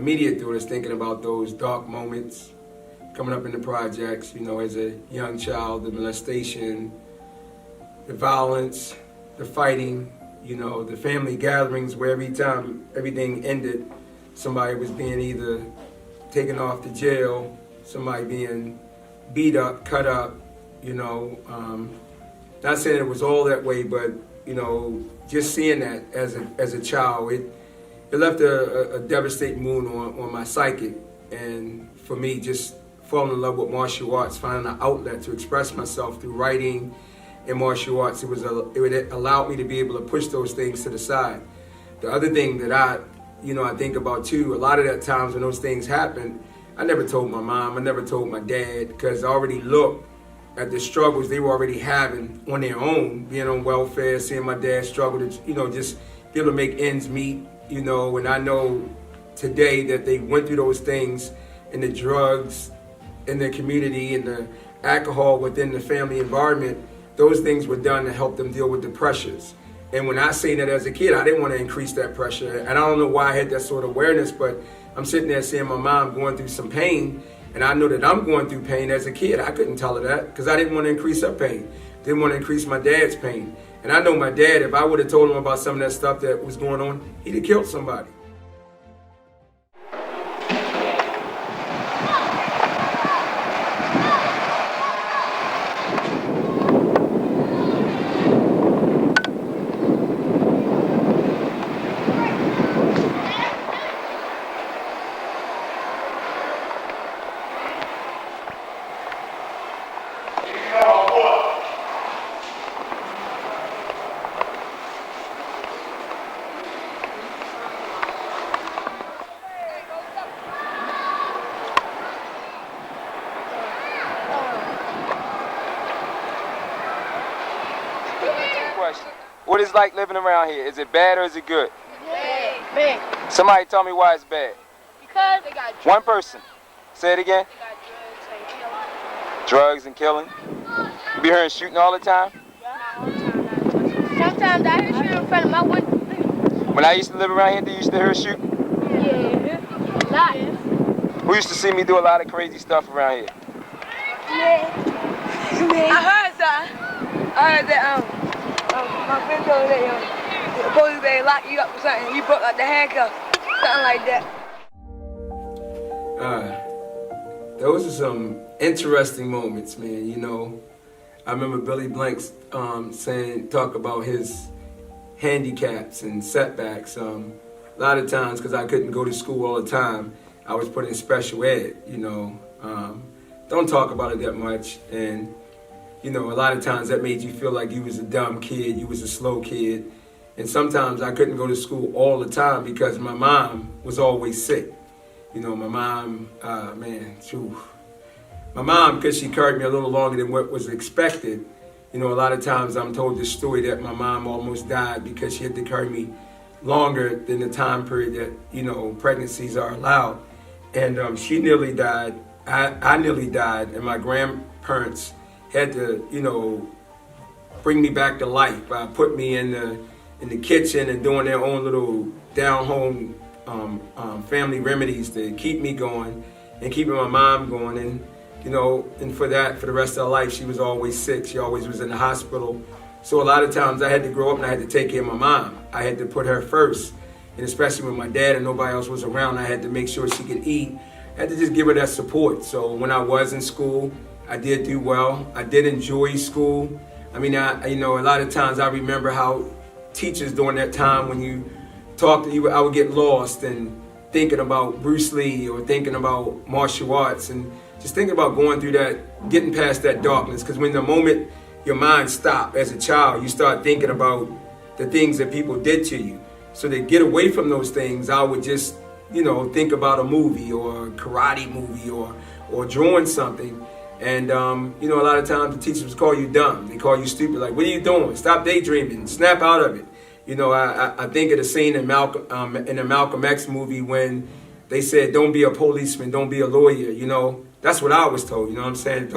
immediate thought is thinking about those dark moments coming up in the projects, you know, as a young child, the molestation, the violence, the fighting, you know, the family gatherings where every time everything ended, somebody was being either taken off to jail, somebody being beat up, cut up, you know. Not saying it was all that way, but, you know, just seeing that as a child, it left a devastating wound on my psyche. And for me, just falling in love with martial arts, finding an outlet to express myself through writing and martial arts, it allowed me to be able to push those things to the side. The other thing that I think about too, a lot of that times when those things happened, I never told my mom, I never told my dad, because I already looked at the struggles they were already having on their own, being on welfare, seeing my dad struggle to, you know, just be able to make ends meet, you know, and I know today that they went through those things, and the drugs in their community and the alcohol within the family environment, those things were done to help them deal with the pressures. And when I say that as a kid, I didn't want to increase that pressure. And I don't know why I had that sort of awareness, but I'm sitting there seeing my mom going through some pain, and I know that I'm going through pain as a kid. I couldn't tell her that because I didn't want to increase her pain. Didn't want to increase my dad's pain. And I know my dad, if I would have told him about some of that stuff that was going on, he'd have killed somebody. What is it like living around here? Is it bad or is it good? Bad. Somebody tell me why it's bad. Because they got drugs. One person. Say it again. They got Drugs and killing. You be hearing shooting all the time? Sometimes I hear shooting in front of my window. When I used to live around here, did you used to hear shooting? Yeah. A lot. Who used to see me do a lot of crazy stuff around here? Me. I heard something. I heard that my friend told me that the police they lock you up or something. You broke out the handcuff, something like that. Those are some interesting moments, man. You know, I remember Billy Blanks talk about his handicaps and setbacks. A lot of times, because I couldn't go to school all the time, I was put in special ed. You know, don't talk about it that much, and you know, a lot of times that made you feel like you was a dumb kid, you was a slow kid. And sometimes I couldn't go to school all the time because my mom was always sick. You know, my mom, my mom, because she carried me a little longer than what was expected, you know, a lot of times I'm told this story that my mom almost died because she had to carry me longer than the time period that, you know, pregnancies are allowed. And she nearly died, I nearly died, and my grandparents had to, you know, bring me back to life by putting me in the kitchen and doing their own little down-home family remedies to keep me going and keeping my mom going. And, you know, and for the rest of her life, she was always sick. She always was in the hospital. So a lot of times I had to grow up and I had to take care of my mom. I had to put her first. And especially when my dad and nobody else was around, I had to make sure she could eat. I had to just give her that support. So when I was in school, I did do well. I did enjoy school. I mean, you know, a lot of times I remember how teachers during that time, when you talked to you, I would get lost and thinking about Bruce Lee or thinking about martial arts and just thinking about going through that, getting past that darkness. Because when the moment your mind stopped as a child, you start thinking about the things that people did to you. So to get away from those things, I would just, you know, think about a movie or a karate movie or drawing something. And, you know, a lot of times the teachers call you dumb. They call you stupid. Like, what are you doing? Stop daydreaming. Snap out of it. You know, I think of the scene in the Malcolm X movie when they said, don't be a policeman, don't be a lawyer. You know, that's what I was told. You know what I'm saying?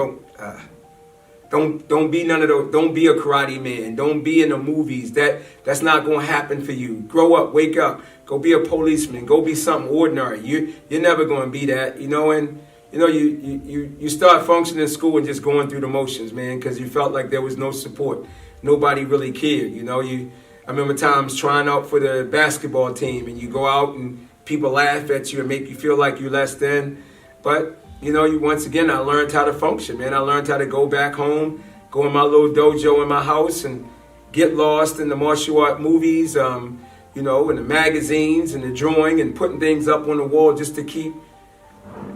Don't be none of those. Don't be a karate man. Don't be in the movies. That's not going to happen for you. Grow up, wake up, go be a policeman, go be something ordinary. You're never going to be that, you know. And you know, you start functioning in school and just going through the motions, man, because you felt like there was no support. Nobody really cared, you know. I remember times trying out for the basketball team, and you go out and people laugh at you and make you feel like you're less than. But you know, once again, I learned how to function, man. I learned how to go back home, go in my little dojo in my house, and get lost in the martial art movies, you know, and the magazines and the drawing and putting things up on the wall just to keep.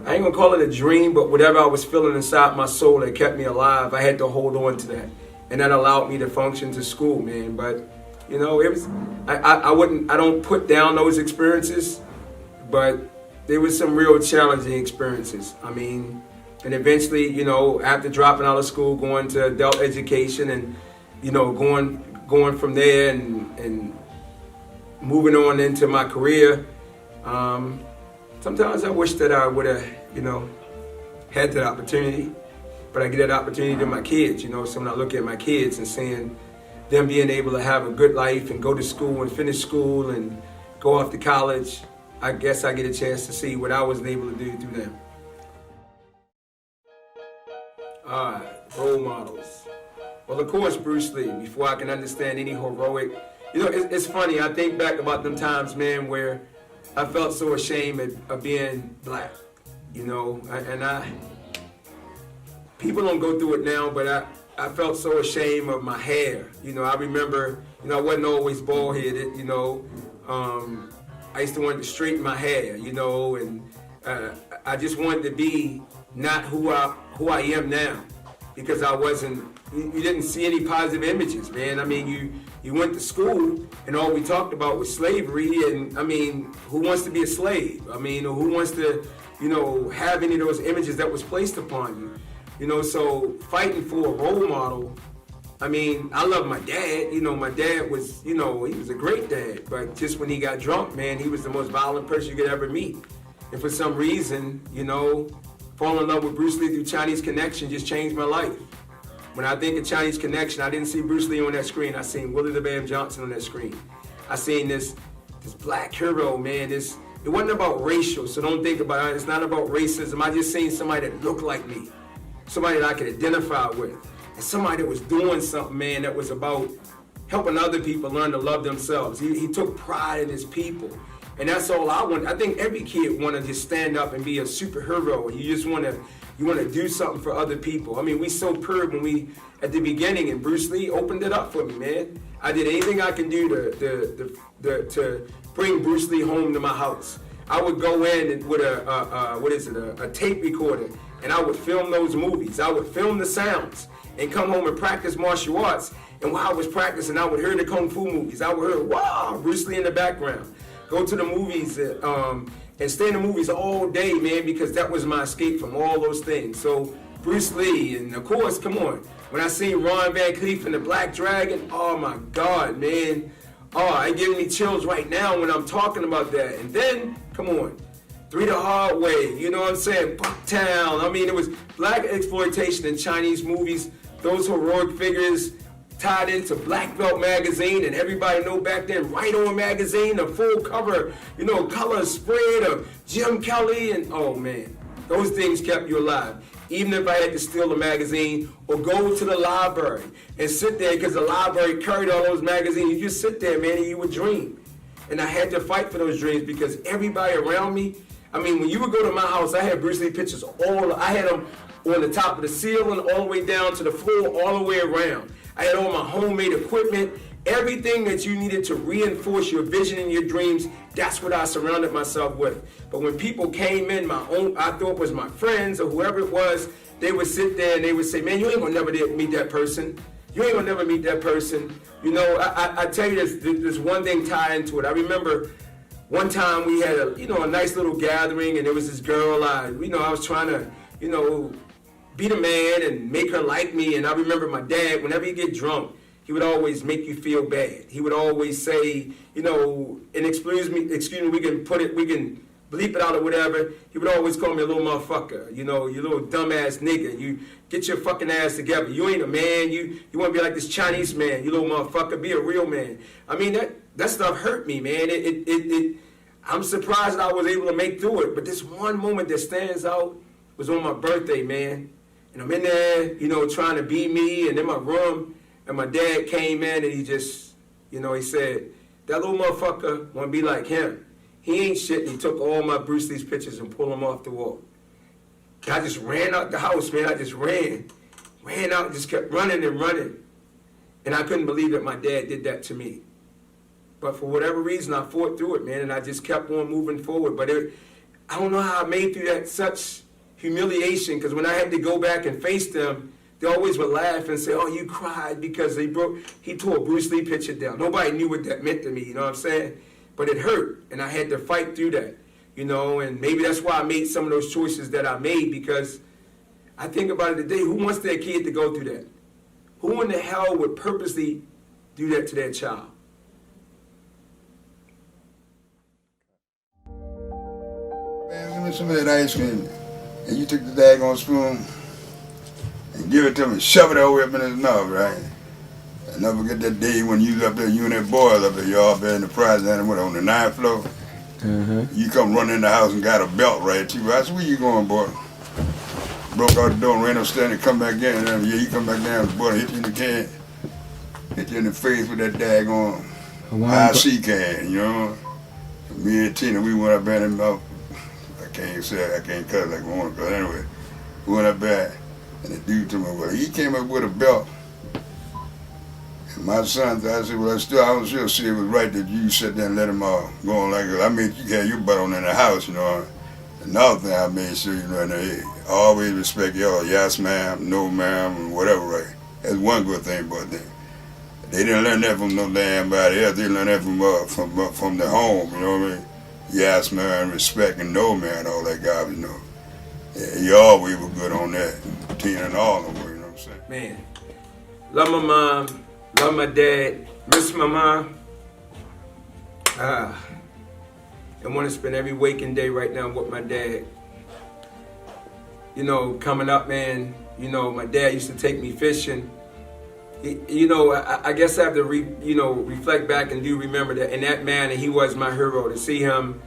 I ain't gonna call it a dream, but whatever I was feeling inside my soul that kept me alive, I had to hold on to that. And that allowed me to function to school, man. But, you know, it was, I don't put down those experiences, but there was some real challenging experiences. I mean, and eventually, you know, after dropping out of school, going to adult education and, you know, going from there and moving on into my career, sometimes I wish that I would have, you know, had that opportunity, but I get that opportunity to my kids, you know. So when I look at my kids and seeing them being able to have a good life and go to school and finish school and go off to college, I guess I get a chance to see what I wasn't able to do through them. All right, role models. Well, of course, Bruce Lee, before I can understand any heroic, you know, it's funny, I think back about them times, man, where I felt so ashamed of being black, you know, people don't go through it now, but I felt so ashamed of my hair. You know, I remember, you know, I wasn't always bald-headed, you know. I used to want to straighten my hair, you know, and I just wanted to be not who I am now, because I wasn't, you didn't see any positive images, man. I mean, you went to school and all we talked about was slavery, and I mean, who wants to be a slave? I mean, or who wants to, you know, have any of those images that was placed upon you? You know, so fighting for a role model, I mean, I love my dad. You know, my dad was, you know, he was a great dad, but just when he got drunk, man, he was the most violent person you could ever meet. And for some reason, you know, falling in love with Bruce Lee through Chinese Connection just changed my life. When I think of Chinese Connection, I didn't see Bruce Lee on that screen. I seen Willie the Bam Johnson on that screen. I seen this black hero, man. It wasn't about racial, so don't think about it. It's not about racism. I just seen somebody that looked like me, somebody that I could identify with, and somebody that was doing something, man, that was about helping other people learn to love themselves. He took pride in his people. And that's all I want. I think every kid want to just stand up and be a superhero. And you just want to do something for other people. I mean, we so purred when at the beginning, and Bruce Lee opened it up for me, man. I did anything I can do to bring Bruce Lee home to my house. I would go in with a tape recorder, and I would film those movies. I would film the sounds and come home and practice martial arts. And while I was practicing, I would hear the Kung Fu movies. I would hear, wow, Bruce Lee in the background. Go to the movies and stay in the movies all day, man, because that was my escape from all those things. So Bruce Lee, and of course, come on, when I seen Ron Van Cleef and the Black Dragon, oh my God, man. Oh, it giving me chills right now when I'm talking about that. And then, come on, Three the Hard Way, you know what I'm saying? Bucktown. I mean, it was black exploitation in Chinese movies. Those heroic figures tied into Black Belt magazine, and everybody know back then, Right On magazine, a full cover, you know, color spread of Jim Kelly, and oh man, those things kept you alive. Even if I had to steal a magazine or go to the library and sit there, because the library carried all those magazines, you just sit there, man, and you would dream. And I had to fight for those dreams because everybody around me, I mean, when you would go to my house, I had Bruce Lee pictures I had them on the top of the ceiling, all the way down to the floor, all the way around. I had all my homemade equipment, everything that you needed to reinforce your vision and your dreams. That's what I surrounded myself with. But when people came in, I thought was my friends or whoever it was, they would sit there and they would say, man, you ain't gonna never meet that person. You ain't gonna never meet that person. You know, I tell you, there's one thing tied into it. I remember one time we had a nice little gathering, and there was this girl, I was trying to, be the man and make her like me. And I remember my dad, whenever he get drunk, he would always make you feel bad. He would always say, and excuse me, we can bleep it out or whatever, he would always call me a little motherfucker. You know, you little dumbass nigga. You get your fucking ass together. You ain't a man. You want to be like this Chinese man. You little motherfucker. Be a real man. I mean, that stuff hurt me, man. I'm surprised I was able to make through it. But this one moment that stands out was on my birthday, man. And I'm in there, you know, trying to be me, and in my room, and my dad came in, and he just, you know, he said, that little motherfucker want to be like him. He ain't shit, and he took all my Bruce Lee's pictures and pulled them off the wall. I just ran out the house, man. I just ran out and just kept running and running. And I couldn't believe that my dad did that to me. But for whatever reason, I fought through it, man, and I just kept on moving forward. But I don't know how I made through that such humiliation, because when I had to go back and face them, they always would laugh and say, oh, you cried because he tore a Bruce Lee picture down. Nobody knew what that meant to me, you know what I'm saying? But it hurt, and I had to fight through that, you know, and maybe that's why I made some of those choices that I made, because I think about it today, who wants their kid to go through that? Who in the hell would purposely do that to their child? Man, give me some of that ice cream, and you took the daggone spoon and give it to me, shove it all the way up in his mouth, right? I never forget that day when you was up there, you and that boy was up there, y'all up there in the prize and went on the 9th floor. You come running in the house and got a belt right at you. I said, where you going, boy? Broke out the door and ran upstairs and come back in. And yeah, you come back down, the boy hit you in the can, hit you in the face with that daggone IC can, you know? Me and Tina, we went up there and I can't cut it like I want to, but anyway, we went up there and the dude told me, well, he came up with a belt. And my son, I said, well, I was still see it was right that you sit there and let him go on like that. I made you have your butt on in the house, you know. Another thing I made sure, you know, they always respect y'all, yes ma'am, no ma'am, and whatever, right? That's one good thing about them. They didn't learn that from no damn body else. They learned that from the home, you know what I mean? Yes man, respect and no man, all that garbage, you know. Yeah, you always were good on that. Tina and all of them, you know what I'm saying? Man, love my mom, love my dad, miss my mom. I want to spend every waking day right now with my dad. You know, coming up, man, you know, my dad used to take me fishing. You know, I guess I have to, reflect back and do remember that in that manner, he was my hero. To see him,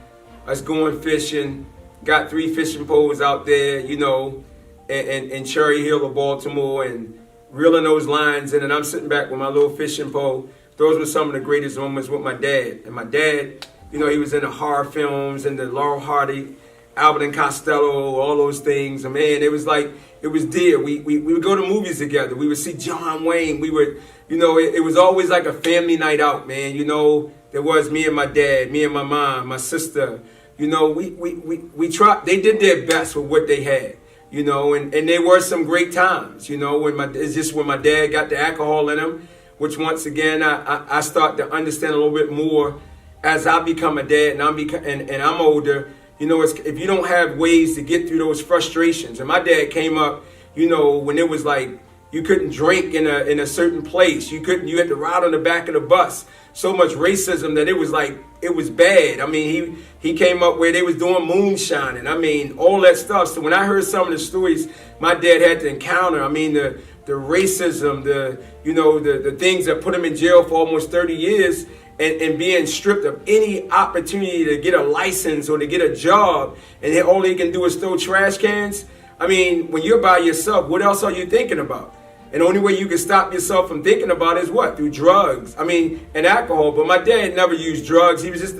us going fishing, got 3 fishing poles out there, you know, in Cherry Hill of Baltimore, and reeling those lines in, and I'm sitting back with my little fishing pole. Those were some of the greatest moments with my dad. And my dad, you know, he was in the horror films and the Laurel Hardy, Abbott and Costello, all those things. And man, it was like, it was dear. We would go to movies together. We would see John Wayne. We would, you know, it was always like a family night out, man. You know, there was me and my dad, me and my mom, my sister. You know, we tried, they did their best with what they had, you know, and there were some great times, you know, it's just when my dad got the alcohol in him, which once again, I start to understand a little bit more as I become a dad and I'm older. You know, if you don't have ways to get through those frustrations, and my dad came up, you know, when it was like you couldn't drink in a certain place, you had to ride on the back of the bus. So much racism that it was like, it was bad. I mean, he came up where they was doing moonshining. I mean, all that stuff. So when I heard some of the stories my dad had to encounter, I mean, the racism, the things that put him in jail for almost 30 years, and being stripped of any opportunity to get a license or to get a job, and then all he can do is throw trash cans. I mean, when you're by yourself, what else are you thinking about? And the only way you can stop yourself from thinking about it is what? Through drugs. I mean, and alcohol. But my dad never used drugs. He was just,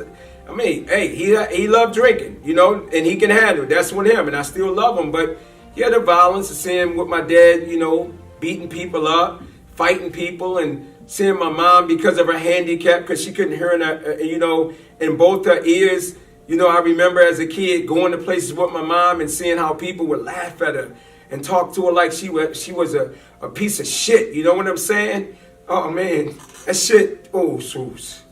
I mean, hey, he loved drinking, you know, and he can handle it. That's with him, and I still love him. But yeah, the violence, seeing with my dad, you know, beating people up, fighting people, and seeing my mom, because of her handicap, because she couldn't hear in both her ears. You know, I remember as a kid going to places with my mom and seeing how people would laugh at her and talk to her like she was a piece of shit. You know what I'm saying? Oh, man, that shit, oh, Zeus.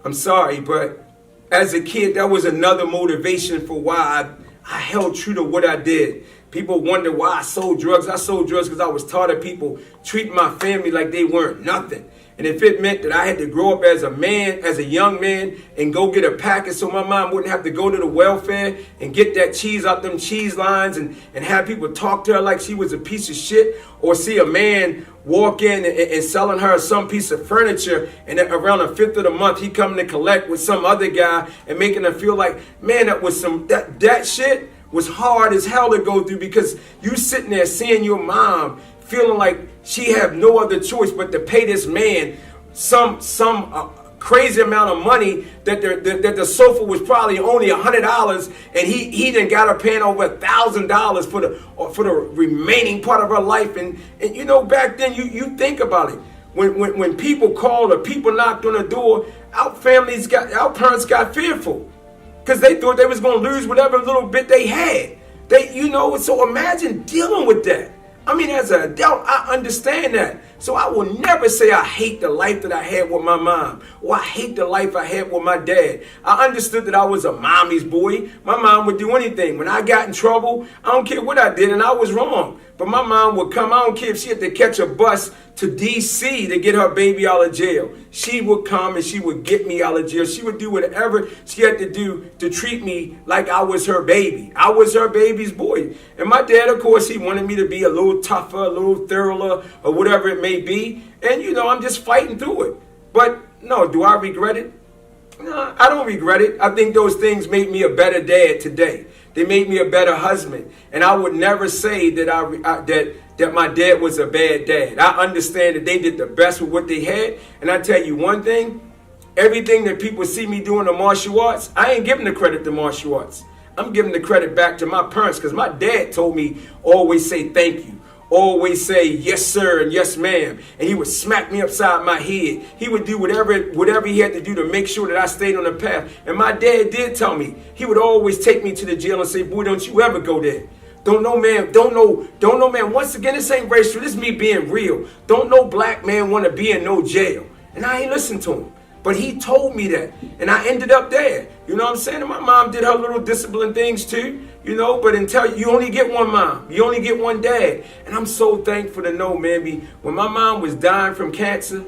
I'm sorry, but as a kid, that was another motivation for why I held true to what I did. People wonder why I sold drugs. I sold drugs because I was tired of people treating my family like they weren't nothing. And if it meant that I had to grow up as a man, as a young man, and go get a package so my mom wouldn't have to go to the welfare and get that cheese out them cheese lines and have people talk to her like she was a piece of shit, or see a man walk in and selling her some piece of furniture, and then around the 5th of the month he coming to collect with some other guy and making her feel like, man, that shit was hard as hell to go through, because you sitting there seeing your mom feeling like she had no other choice but to pay this man some crazy amount of money that the sofa was probably only $100, and he done got her paying over $1,000 for the remaining part of her life. And you know, back then you think about it, when people called or people knocked on the door, our parents got fearful because they thought they was going to lose whatever little bit they had. So imagine dealing with that. I mean, as an adult, I understand that. So I will never say I hate the life that I had with my mom, or I hate the life I had with my dad. I understood that I was a mommy's boy. My mom would do anything. When I got in trouble, I don't care what I did, and I was wrong. But my mom would come. I don't care if she had to catch a bus to D.C. to get her baby out of jail. She would come and she would get me out of jail. She would do whatever she had to do to treat me like I was her baby. I was her baby's boy. And my dad, of course, he wanted me to be a little tougher, a little thorough, or whatever it may be. And, I'm just fighting through it. But, no, do I regret it? No, I don't regret it. I think those things made me a better dad today. They made me a better husband. And I would never say that that my dad was a bad dad. I understand that they did the best with what they had. And I tell you one thing, everything that people see me doing the martial arts, I ain't giving the credit to martial arts. I'm giving the credit back to my parents, because my dad told me always say thank you. Always say yes sir and yes ma'am, and he would smack me upside my head. He would do whatever he had to do to make sure that I stayed on the path. And my dad did tell me, he would always take me to the jail and say, boy, don't you ever go there. Don't know man. Once again, this ain't racial, this is me being real. Don't no black man want to be in no jail. And I ain't listened to him. But he told me that, and I ended up there. You know what I'm saying? And my mom did her little discipline things too, but until you only get one mom, you only get one dad. And I'm so thankful to know, man, when my mom was dying from cancer,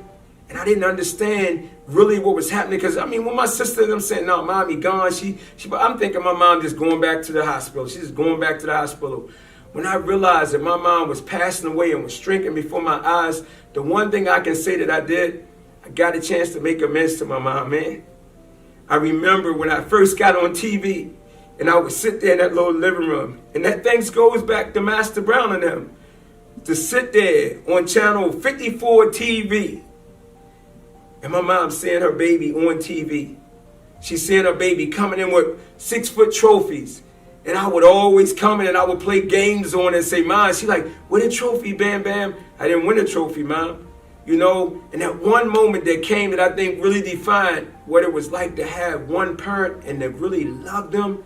and I didn't understand really what was happening, because when my sister and them saying, no, mommy gone, I'm thinking my mom just going back to the hospital. She's just going back to the hospital. When I realized that my mom was passing away and was shrinking before my eyes, the one thing I can say that I did, I got a chance to make amends to my mom, man. I remember when I first got on TV, and I would sit there in that little living room, and that thanks goes back to Master Brown and them, to sit there on channel 54 TV, and my mom seeing her baby on TV. She's seeing her baby coming in with 6-foot trophies, and I would always come in and I would play games on it and say, Mom, she like, win a trophy, Bam Bam. I didn't win a trophy, Mom. And that one moment that came that I think really defined what it was like to have one parent and to really love them,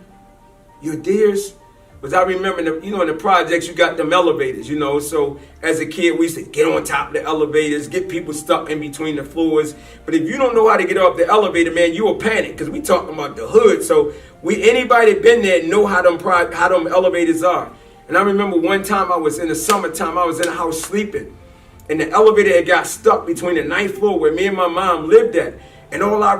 your dears, was I remember, in the projects, you got them elevators, so as a kid, we used to get on top of the elevators, get people stuck in between the floors. But if you don't know how to get off the elevator, man, you will panic, because we talking about the hood. So anybody been there know how them elevators are. And I remember one time I was in the summertime, I was in a house sleeping. And the elevator had got stuck between the 9th floor where me and my mom lived at. And all I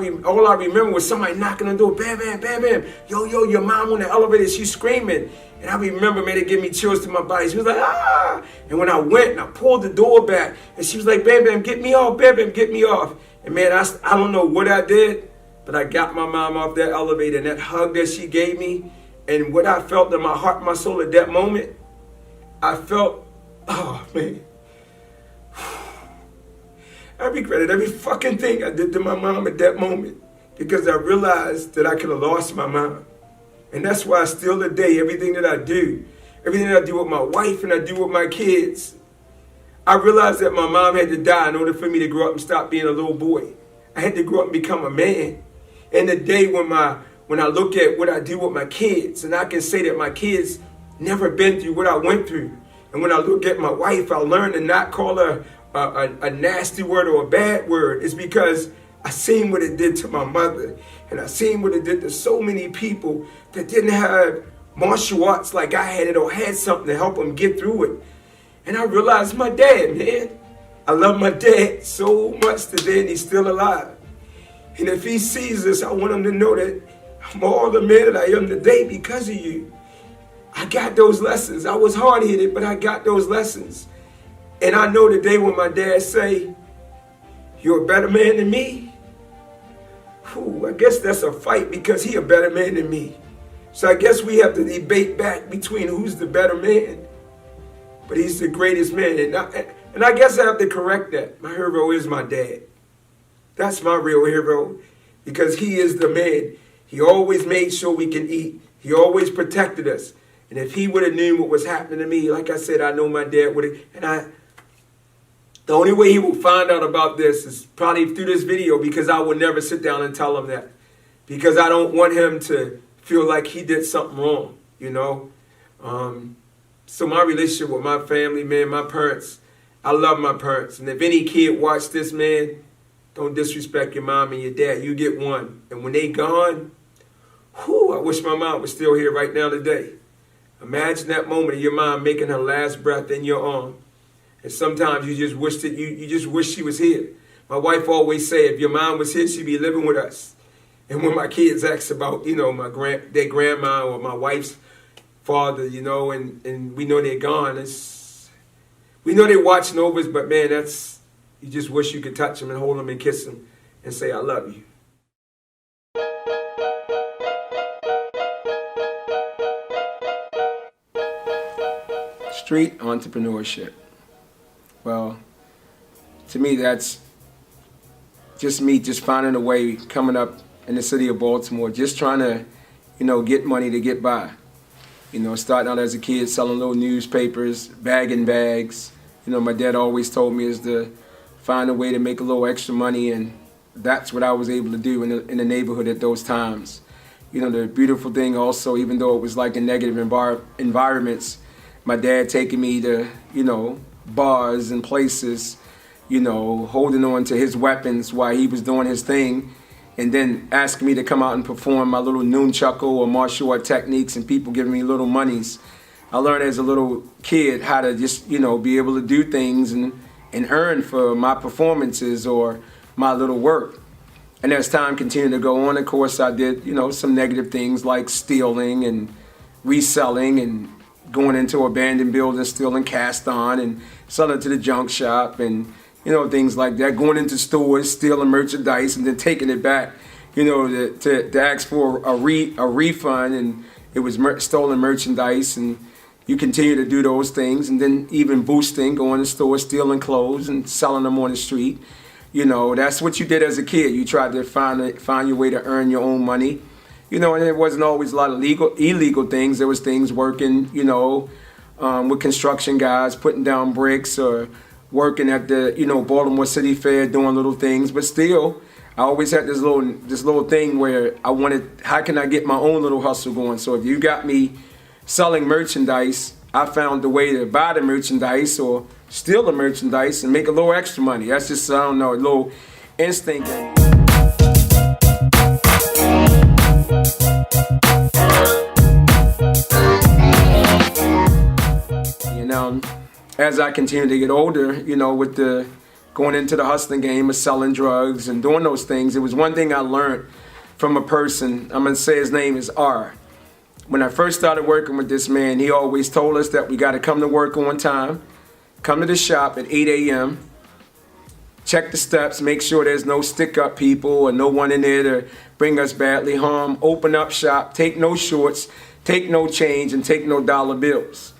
remember was somebody knocking on the door, Bam, Bam, Bam, Bam. Yo, your mom on the elevator, she's screaming. And I remember, man, it gave me chills to my body. She was like, ah. And when I went and I pulled the door back, and she was like, Bam, Bam, get me off, Bam, Bam, get me off. And man, I don't know what I did, but I got my mom off that elevator, and that hug that she gave me, and what I felt in my heart and my soul at that moment, I felt, oh, man. I regretted every fucking thing I did to my mom at that moment, because I realized that I could have lost my mom. And that's why still today, everything that I do with my wife and I do with my kids, I realized that my mom had to die in order for me to grow up and stop being a little boy. I had to grow up and become a man. And the day when I look at what I do with my kids, and I can say that my kids never been through what I went through. And when I look at my wife, I learned to not call her a nasty word or a bad word. It's because I seen what it did to my mother, and I seen what it did to so many people that didn't have martial arts like I had it or had something to help him get through it. And I realized my dad, man. I love my dad so much today, and he's still alive. And if he sees this, I want him to know that I'm all the man that I am today because of you. I got those lessons. I was hard-headed, but I got those lessons. And I know today when my dad say, you're a better man than me, whew, I guess that's a fight because he a better man than me. So I guess we have to debate back between who's the better man. But he's the greatest man. And I guess I have to correct that. My hero is my dad. That's my real hero because he is the man. He always made sure we can eat. He always protected us. And if he would have known what was happening to me, like I said, I know my dad would have. The only way he will find out about this is probably through this video because I would never sit down and tell him that. Because I don't want him to feel like he did something wrong, you know. So my relationship with my family, man, my parents, I love my parents. And if any kid watch this, man, don't disrespect your mom and your dad. You get one. And when they gone, whew, I wish my mom was still here right now today. Imagine that moment of your mom making her last breath in your arm. And sometimes you just wish that you just wish she was here. My wife always say, if your mom was here, she'd be living with us. And when my kids ask about, you know, their grandma or my wife's father, you know, and we know they're gone, we know they're watching over us, but man, you just wish you could touch them and hold them and kiss them and say, I love you. Street entrepreneurship. Well, to me, that's just me just finding a way coming up in the city of Baltimore, just trying to, you know, get money to get by. You know, starting out as a kid, selling little newspapers, bagging bags. You know, my dad always told me is to find a way to make a little extra money, and that's what I was able to do in the neighborhood at those times. You know, the beautiful thing also, even though it was like in negative environments, my dad taking me to, you know, bars and places, you know, holding on to his weapons while he was doing his thing, and then asking me to come out and perform my little nunchaku or martial art techniques, and people giving me little monies. I learned as a little kid how to just, you know, be able to do things and earn for my performances or my little work. And as time continued to go on, of course, I did, you know, some negative things like stealing and reselling and going into abandoned buildings, stealing cast on and selling to the junk shop and, you know, things like that. Going into stores, stealing merchandise and then taking it back, you know, to ask for a refund, and it was stolen merchandise, and you continue to do those things, and then even boosting, going to stores, stealing clothes and selling them on the street. You know, that's what you did as a kid. You tried to find your way to earn your own money. You know, and there wasn't always a lot of illegal things. There was things working, you know, with construction guys, putting down bricks, or working at the, you know, Baltimore City Fair, doing little things. But still, I always had this little thing where I wanted, how can I get my own little hustle going? So if you got me selling merchandise, I found a way to buy the merchandise or steal the merchandise and make a little extra money. That's just, I don't know, a little instinct. You know, as I continue to get older, you know, with the going into the hustling game of selling drugs and doing those things, it was one thing I learned from a person. I'm going to say his name is R. When I first started working with this man, he always told us that we got to come to work on time, come to the shop at 8 a.m., check the steps, make sure there's no stick-up people or no one in there to bring us badly harm, open up shop, take no shorts, take no change, and take no dollar bills.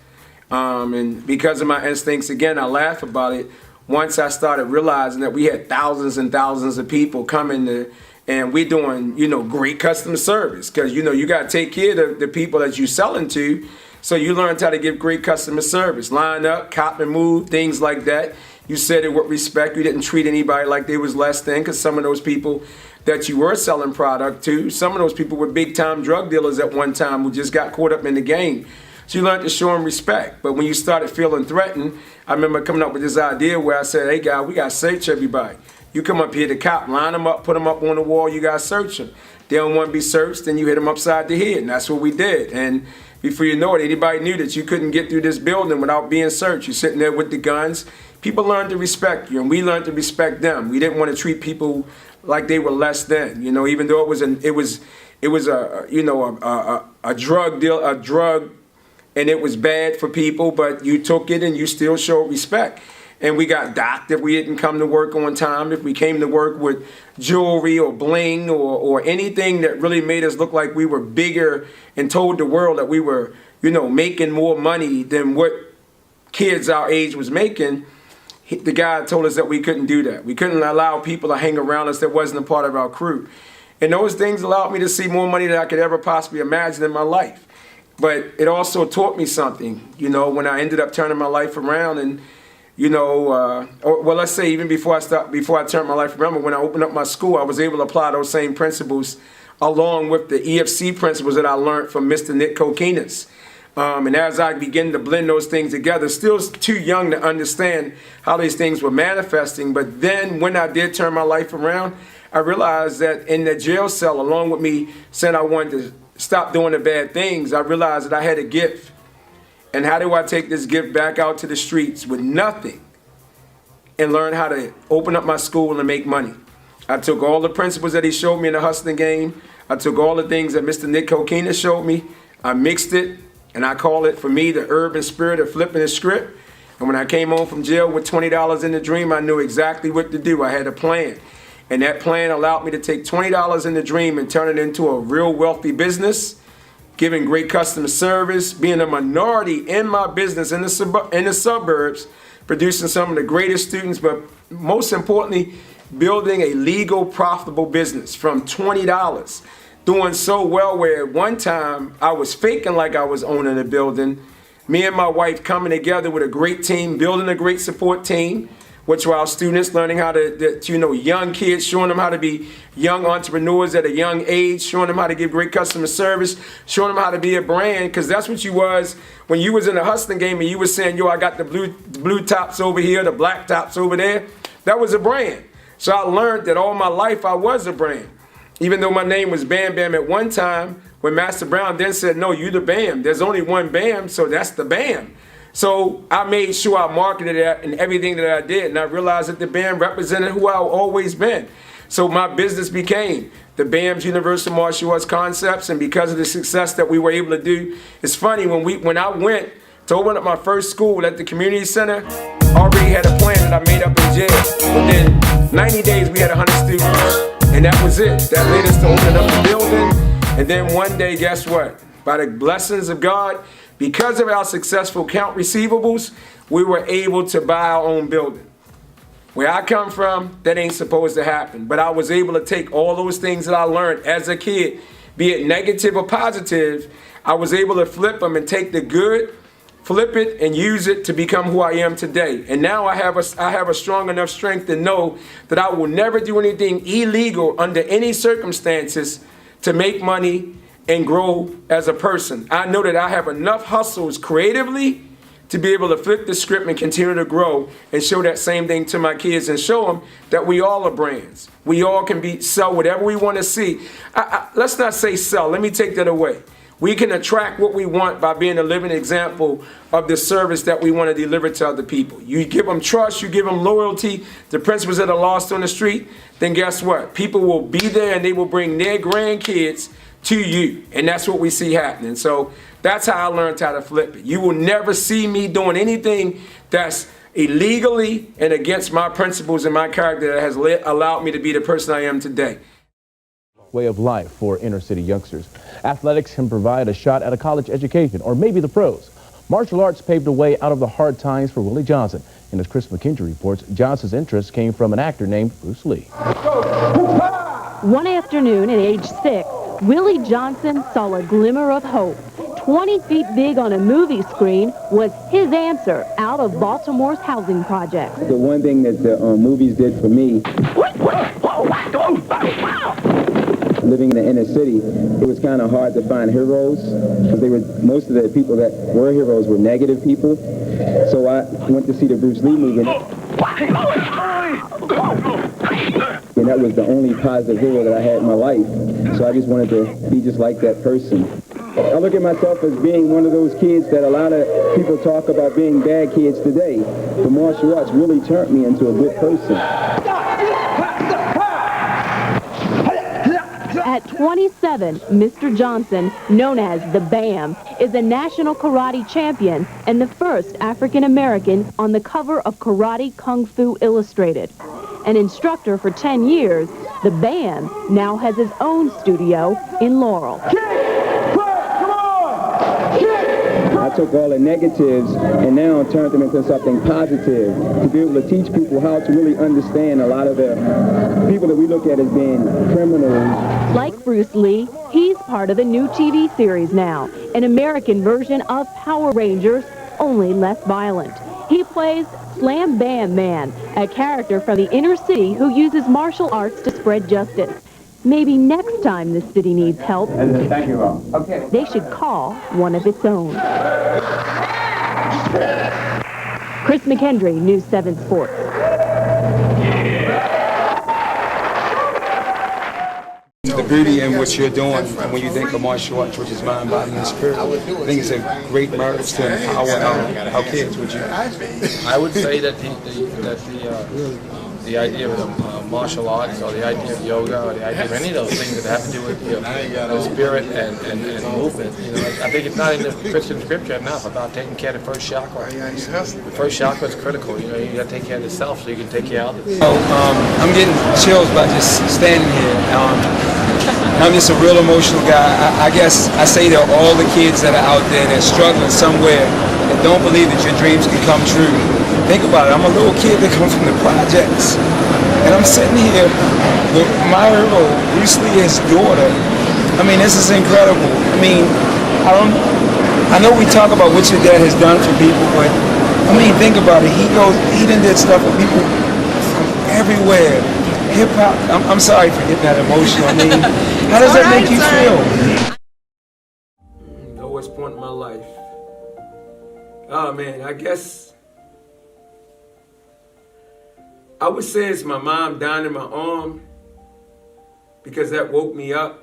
And because of my instincts, again, I laugh about it. Once I started realizing that we had thousands and thousands of people coming to, and we're doing, you know, great customer service, because, you know, you got to take care of the people that you're selling to. So you learned how to give great customer service, line up, cop and move, things like that. You said it with respect. You didn't treat anybody like they was less than, because some of those people that you were selling product to, some of those people were big-time drug dealers at one time who just got caught up in the game. So you learned to show them respect. But when you started feeling threatened, I remember coming up with this idea where I said, hey, guys, we got to search everybody. You come up here to cop, line them up, put them up on the wall, you got to search them. They don't want to be searched, then you hit them upside the head, and that's what we did. And before you know it, anybody knew that you couldn't get through this building without being searched. You're sitting there with the guns. People learned to respect you, and we learned to respect them. We didn't want to treat people like they were less than, even though it was a drug deal, and it was bad for people, but you took it and you still showed respect. And we got docked if we didn't come to work on time, if we came to work with jewelry or bling or anything that really made us look like we were bigger and told the world that we were, making more money than what kids our age was making. The guy told us that we couldn't do that. We couldn't allow people to hang around us that wasn't a part of our crew. And those things allowed me to see more money than I could ever possibly imagine in my life. But it also taught me something, when I ended up turning my life around and, let's say even before I turned my life around, when I opened up my school, I was able to apply those same principles along with the EFC principles that I learned from Mr. Nick Kokinas. And as I began to blend those things together, still too young to understand how these things were manifesting. But then when I did turn my life around, I realized that in the jail cell, along with me saying I wanted to stop doing the bad things, I realized that I had a gift. And how do I take this gift back out to the streets with nothing and learn how to open up my school and make money? I took all the principles that he showed me in the hustling game. I took all the things that Mr. Nick Kokina showed me. I mixed it, and I call it, for me, the urban spirit of flipping the script. And when I came home from jail with $20 in the dream, I knew exactly what to do. I had a plan. And that plan allowed me to take $20 in the dream and turn it into a real wealthy business, giving great customer service, being a minority in my business in the suburbs, producing some of the greatest students, but most importantly, building a legal, profitable business from $20. Doing so well where at one time I was faking like I was owning a building. Me and my wife coming together with a great team, building a great support team, which were our students learning how to young kids, showing them how to be young entrepreneurs at a young age, showing them how to give great customer service, showing them how to be a brand, because that's what you was when you was in the hustling game and you was saying, I got the blue tops over here, the black tops over there. That was a brand. So I learned that all my life I was a brand. Even though my name was Bam Bam at one time, when Master Brown then said, no, you the Bam. There's only one Bam, so that's the Bam. So I made sure I marketed that in everything that I did, and I realized that the BAM represented who I've always been. So my business became the BAM's Universal Martial Arts Concepts, and because of the success that we were able to do, it's funny, when I went to open up my first school at the community center, I already had a plan that I made up in jail. Within 90 days, we had 100 students, and that was it. That led us to open up the building, and then one day, guess what? By the blessings of God, because of our successful count receivables, we were able to buy our own building. Where I come from, that ain't supposed to happen. But I was able to take all those things that I learned as a kid, be it negative or positive, I was able to flip them and take the good, flip it, and use it to become who I am today. And now I have a strong enough strength to know that I will never do anything illegal under any circumstances to make money and grow as a person. I know that I have enough hustles creatively to be able to flip the script and continue to grow and show that same thing to my kids and show them that we all are brands. We all can sell whatever we want to see. Let's not say sell. Let me take that away. We can attract what we want by being a living example of the service that we want to deliver to other people. You give them trust, you give them loyalty, the principles that are lost on the street, then guess what? People will be there and they will bring their grandkids to you, and that's what we see happening. So that's how I learned how to flip it. You will never see me doing anything that's illegally and against my principles and my character that has allowed me to be the person I am today. Way of life for inner city youngsters. Athletics can provide a shot at a college education or maybe the pros. Martial arts paved a way out of the hard times for Willie Johnson. And as Chris McKendry reports, Johnson's interest came from an actor named Bruce Lee. One afternoon at age 6, Willie Johnson saw a glimmer of hope. 20 feet big on a movie screen was his answer out of Baltimore's housing project. The one thing that the movies did for me, living in the inner city, it was kind of hard to find heroes because most of the people that were heroes were negative people. So I went to see the Bruce Lee movie. And that was the only positive hero that I had in my life. So I just wanted to be just like that person. I look at myself as being one of those kids that a lot of people talk about being bad kids today. The martial arts really turned me into a good person. At 27, Mr. Johnson, known as the BAM, is a national karate champion and the first African-American on the cover of Karate Kung Fu Illustrated. An instructor for 10 years, the BAM now has his own studio in Laurel. I took all the negatives and now turned them into something positive to be able to teach people how to really understand a lot of the people that we look at as being criminals. Like Bruce Lee, he's part of the new TV series now, an American version of Power Rangers, only less violent. He plays Slam Bam Man, a character from the inner city who uses martial arts to spread justice. Maybe next time the city needs help, Thank you all. Okay. they should call one of its own. Chris McHenry, News 7 Sports. The beauty in what you're doing when you think of martial arts, which is mind, body, and spirit, I think it's a great merge to empower our kids. Would you? I would say that the idea of martial arts, or the idea of yoga, or the idea of any of those things that have to do with spirit and movement. You know, I think it's not in the Christian scripture enough about taking care of the first chakra. The first chakra is critical. You know, you got to take care of yourself so you can take care of others. I'm getting chills by just standing here. I'm just a real emotional guy. I guess I say to all the kids that are out there that's struggling somewhere and don't believe that your dreams can come true. Think about it. I'm a little kid that comes from the projects, and I'm sitting here with my hero, Bruce Lee, his daughter. I mean, this is incredible. I mean, I know we talk about what your dad has done for people, but I mean, think about it. He done did stuff for people from everywhere. Hip hop. I'm sorry for getting that emotional. I mean, how does that make you feel? The lowest point in my life. Oh man, I guess I would say it's my mom dying in my arm, because that woke me up.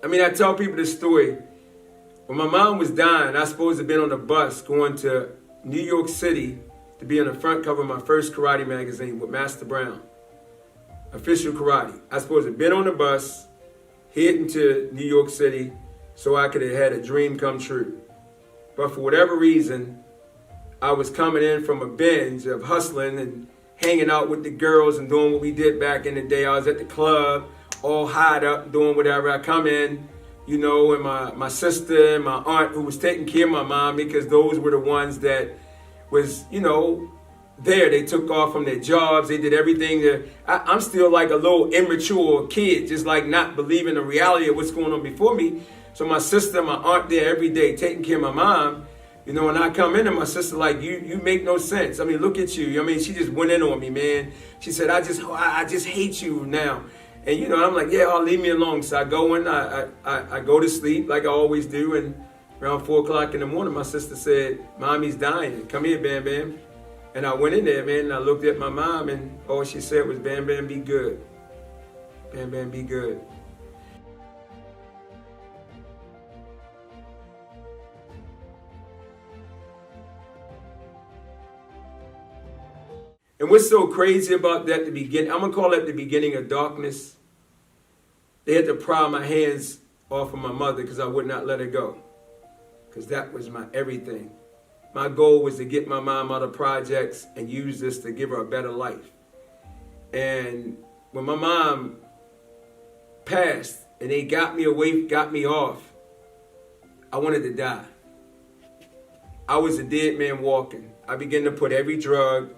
I mean, I tell people this story. When my mom was dying, I was supposed to have been on a bus going to New York City to be on the front cover of my first karate magazine with Master Brown. Official karate. I was supposed to have been on the bus, heading to New York City, so I could have had a dream come true. But for whatever reason, I was coming in from a binge of hustling and hanging out with the girls and doing what we did back in the day. I was at the club, all high up, doing whatever. I come in, you know, and my sister and my aunt, who was taking care of my mom, because those were the ones that was, you know, there. They took off from their jobs. They did everything. I'm still like a little immature kid, just like not believing the reality of what's going on before me. So my sister and my aunt there every day taking care of my mom, you know, and I come in and my sister like, you make no sense. I mean, look at you. I mean, she just went in on me, man. She said, I just hate you now. And, you know, I'm like, yeah, leave me alone. So I go in, I go to sleep like I always do. And around 4 o'clock in the morning, my sister said, Mommy's dying. Come here, Bam Bam. And I went in there, man, and I looked at my mom, and all she said was, Bam Bam, be good. Bam Bam, be good. And what's so crazy about that, the beginning, I'm going to call that the beginning of darkness. They had to pry my hands off of my mother because I would not let her go. Because that was my everything. My goal was to get my mom out of projects and use this to give her a better life. And when my mom passed and they got me away, got me off, I wanted to die. I was a dead man walking. I began to put every drug,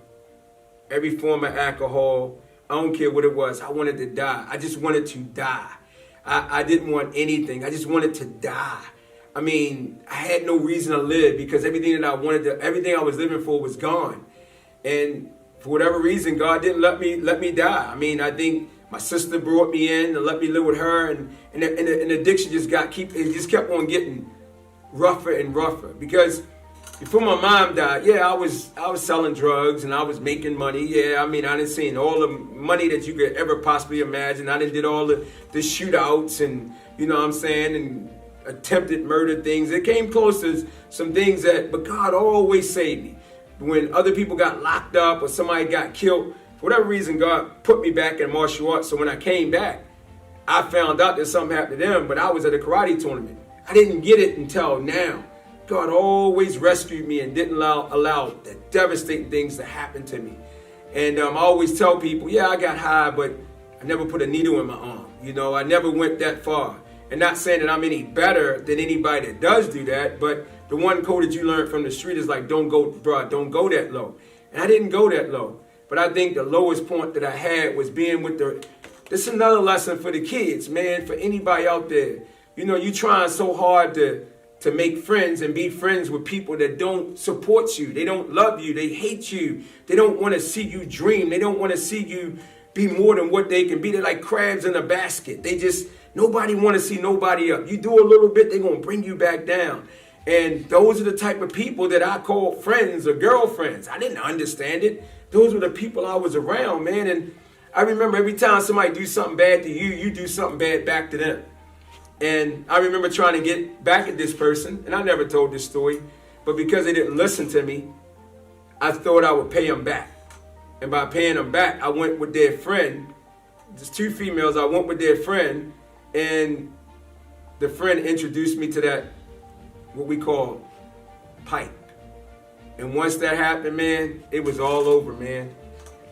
every form of alcohol, I don't care what it was, I wanted to die. I just wanted to die. I didn't want anything. I just wanted to die. I mean, I had no reason to live because everything that I wanted to, everything I was living for was gone. And for whatever reason, God didn't let me die. I mean, I think my sister brought me in and let me live with her, and the addiction just kept on getting rougher and rougher. Because before my mom died, yeah, I was selling drugs and I was making money. Yeah, I mean, I done seen all the money that you could ever possibly imagine. I done did all the shootouts and, you know what I'm saying, and attempted murder things. It came close to some things but God always saved me. When other people got locked up or somebody got killed, for whatever reason, God put me back in martial arts. So when I came back, I found out that something happened to them, but I was at a karate tournament. I didn't get it until now. God always rescued me and didn't allow the devastating things to happen to me. And I always tell people, yeah, I got high, but I never put a needle in my arm. You know, I never went that far. And not saying that I'm any better than anybody that does do that, but the one code that you learn from the street is like, don't go that low. And I didn't go that low. But I think the lowest point that I had was being with this is another lesson for the kids, man, for anybody out there. You know, you trying so hard to make friends and be friends with people that don't support you. They don't love you. They hate you. They don't want to see you dream. They don't want to see you be more than what they can be. They're like crabs in a basket. Nobody want to see nobody up. You do a little bit, they're going to bring you back down. And those are the type of people that I call friends or girlfriends. I didn't understand it. Those were the people I was around, man. And I remember every time somebody do something bad to you, you do something bad back to them. And I remember trying to get back at this person, and I never told this story, but because they didn't listen to me, I thought I would pay them back. And by paying them back, I went with their friend. There's two females. I went with their friend, and the friend introduced me to that, what we call pipe. And once that happened, man, it was all over, man.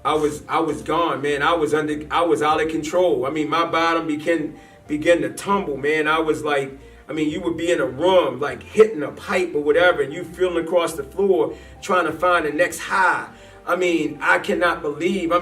I was gone, man. I was out of control. I mean, my bottom began to tumble, man. I was like, you would be in a room, like hitting a pipe or whatever, and you feeling across the floor, trying to find the next high. I cannot believe.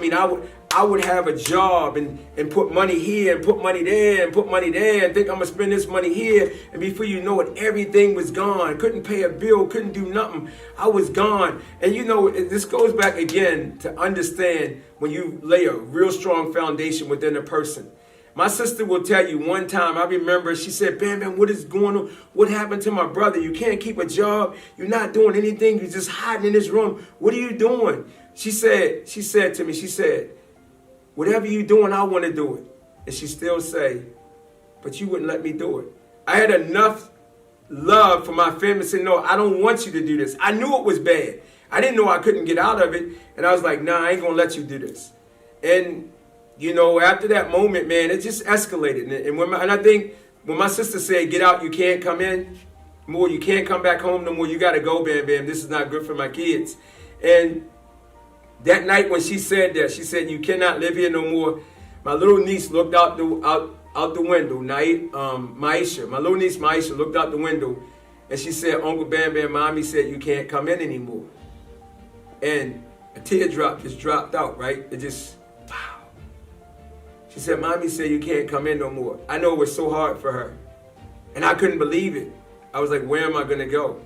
I would have a job and put money here and put money there and put money there and think I'm gonna spend this money here, and before you know it, everything was gone. Couldn't pay a bill, couldn't do nothing. I was gone. And you know, this goes back again to understand when you lay a real strong foundation within a person. My sister will tell you one time, I remember, she said, Bam, what is going on? What happened to my brother? You can't keep a job. You're not doing anything. You're just hiding in this room. What are you doing? She said to me, whatever you're doing, I want to do it. And she still say, but you wouldn't let me do it. I had enough love for my family to say, no, I don't want you to do this. I knew it was bad. I didn't know I couldn't get out of it. And I was like, nah, I ain't going to let you do this. And you know, after that moment, man, it just escalated. And I think when my sister said, get out, you can't come in more, you can't come back home no more, you got to go, Bam, this is not good for my kids. And that night when she said that, she said, you cannot live here no more. My little niece looked out the window, Maisha. My little niece, Maisha, looked out the window, and she said, Uncle Bam, Mommy said you can't come in anymore. And a teardrop just dropped out, right? It just, wow. She said, Mommy said you can't come in no more. I know it was so hard for her. And I couldn't believe it. I was like, where am I going to go?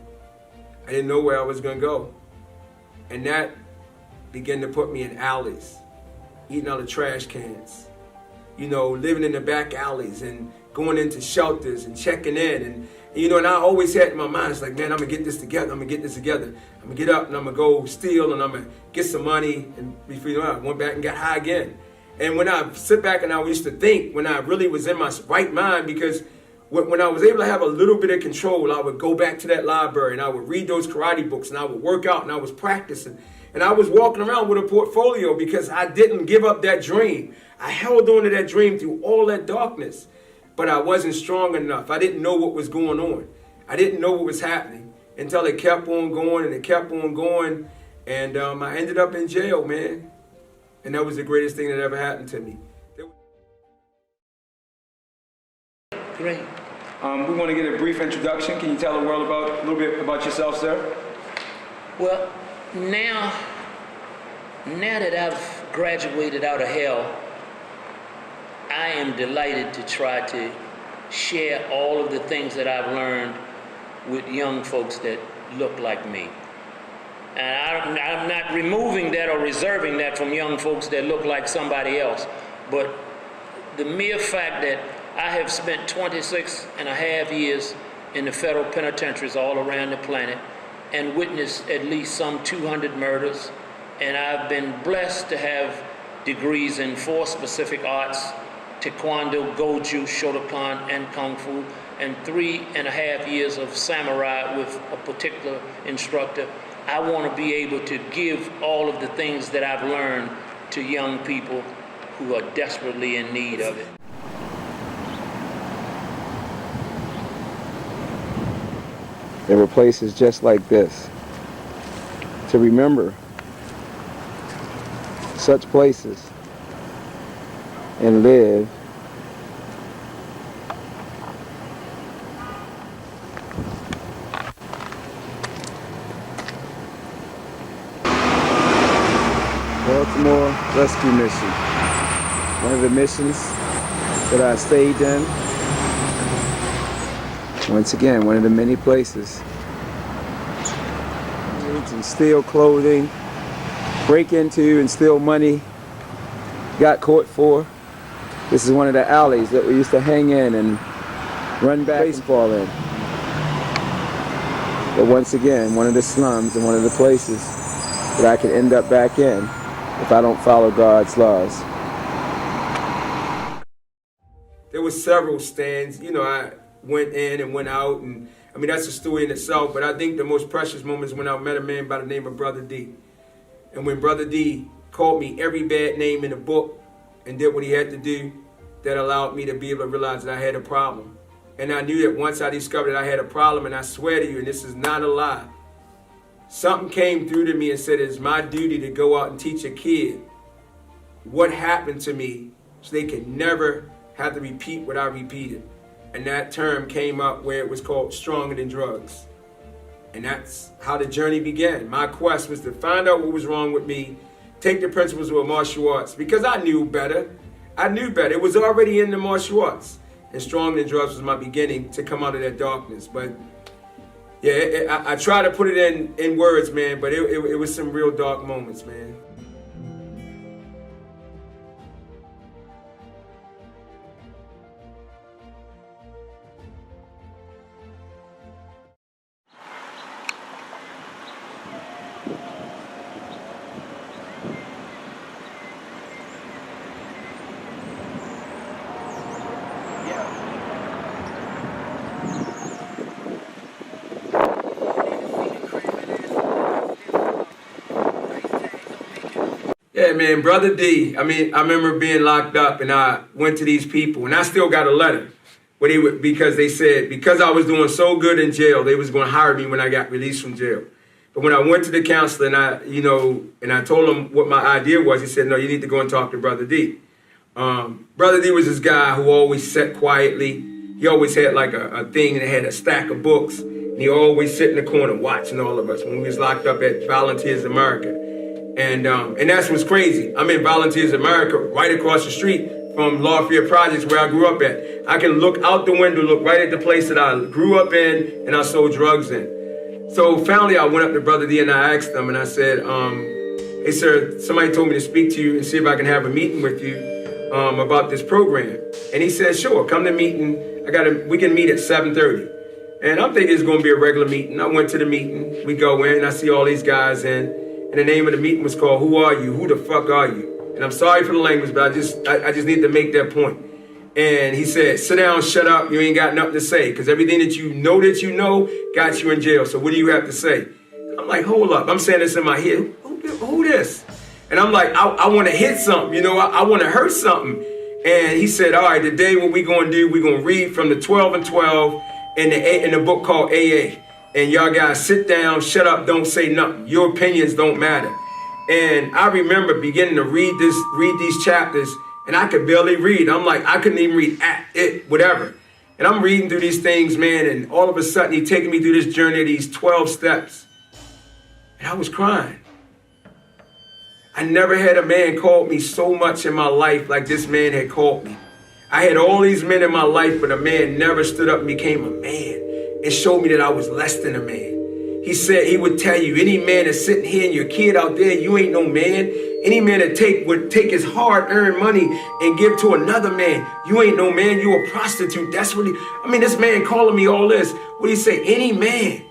I didn't know where I was going to go. And that began to put me in alleys, eating out of trash cans, you know, living in the back alleys and going into shelters and checking in. And you know, and I always had in my mind, it's like, man, I'm going to get this together. I'm going to get this together. I'm going to get up and I'm going to go steal and I'm going to get some money. And before you know it, I went back and got high again. And when I sit back and I used to think, when I really was in my right mind, because when I was able to have a little bit of control, I would go back to that library and I would read those karate books and I would work out and I was practicing. And I was walking around with a portfolio because I didn't give up that dream. I held on to that dream through all that darkness, but I wasn't strong enough. I didn't know what was going on. I didn't know what was happening until it kept on going and it kept on going. And I ended up in jail, man. And that was the greatest thing that ever happened to me. Great. We want to get a brief introduction. Can you tell the world a little bit about yourself, sir? Well, now that I've graduated out of hell, I am delighted to try to share all of the things that I've learned with young folks that look like me. And I'm not removing that or reserving that from young folks that look like somebody else, but the mere fact that I have spent 26 and a half years in the federal penitentiaries all around the planet and witnessed at least some 200 murders, and I've been blessed to have degrees in 4 specific arts: Taekwondo, Goju, Shotokan, and Kung Fu. and 3.5 years of samurai with a particular instructor. I want to be able to give all of the things that I've learned to young people who are desperately in need of it. There were places just like this. To remember such places and live Baltimore Rescue Mission. One of the missions that I stayed in. Once again, one of the many places. And steal clothing, break into and steal money, got caught for. This is one of the alleys that we used to hang in and run baseball in. But once again, one of the slums and one of the places that I could end up back in if I don't follow God's laws. There were several stands, you know, I went in and went out, and I mean, that's a story in itself, but I think the most precious moments when I met a man by the name of Brother D. And when Brother D called me every bad name in the book and did what he had to do, that allowed me to be able to realize that I had a problem. And I knew that once I discovered that I had a problem, and I swear to you, and this is not a lie, something came through to me and said it's my duty to go out and teach a kid what happened to me so they can never have to repeat what I repeated. And that term came up where it was called Stronger Than Drugs. And that's how the journey began. My quest was to find out what was wrong with me, take the principles of martial arts, because I knew better. I knew better. It was already in the martial arts. And Stronger Than Drugs was my beginning to come out of that darkness. But yeah, I try to put it in words, man, but it was some real dark moments, man. Yeah, man, Brother D, I mean, I remember being locked up and I went to these people and I still got a letter where they would, because they said, because I was doing so good in jail, they was going to hire me when I got released from jail. But when I went to the counselor and I told him what my idea was, he said, no, you need to go and talk to Brother D. Brother D was this guy who always sat quietly. He always had like a thing that had a stack of books. And he always sit in the corner watching all of us when we was locked up at Volunteers America. And that's what's crazy. I'm in Volunteers America, right across the street from Lafayette Projects where I grew up at. I can look out the window, look right at the place that I grew up in and I sold drugs in. So finally I went up to Brother D and I asked him and I said, hey sir, somebody told me to speak to you and see if I can have a meeting with you about this program. And he said, sure, come to the meeting. We can meet at 7:30. And I'm thinking it's gonna be a regular meeting. I went to the meeting, we go in, I see all these guys in. And the name of the meeting was called Who Are You? Who the fuck are you? And I'm sorry for the language, but I just need to make that point. And he said, sit down, shut up, you ain't got nothing to say. Because everything that you know got you in jail. So what do you have to say? I'm like, hold up. I'm saying this in my head. Who this? And I'm like, I want to hit something, you know, I want to hurt something. And he said, all right, today what we going to do, we're going to read from the 12 and 12 in the book called AA. And y'all guys sit down, shut up, don't say nothing. Your opinions don't matter. And I remember beginning to read these chapters, and I could barely read. I'm like, I couldn't even read whatever. And I'm reading through these things, man, and all of a sudden he's taking me through this journey of these 12 steps. And I was crying. I never had a man call me so much in my life like this man had called me. I had all these men in my life, but a man never stood up and became a man. It showed me that I was less than a man. He said he would tell you, any man that's sitting here and your kid out there, you ain't no man. Any man that would take his hard-earned money and give to another man, you ain't no man, you a prostitute. That's what this man calling me all this. What do you say? Any man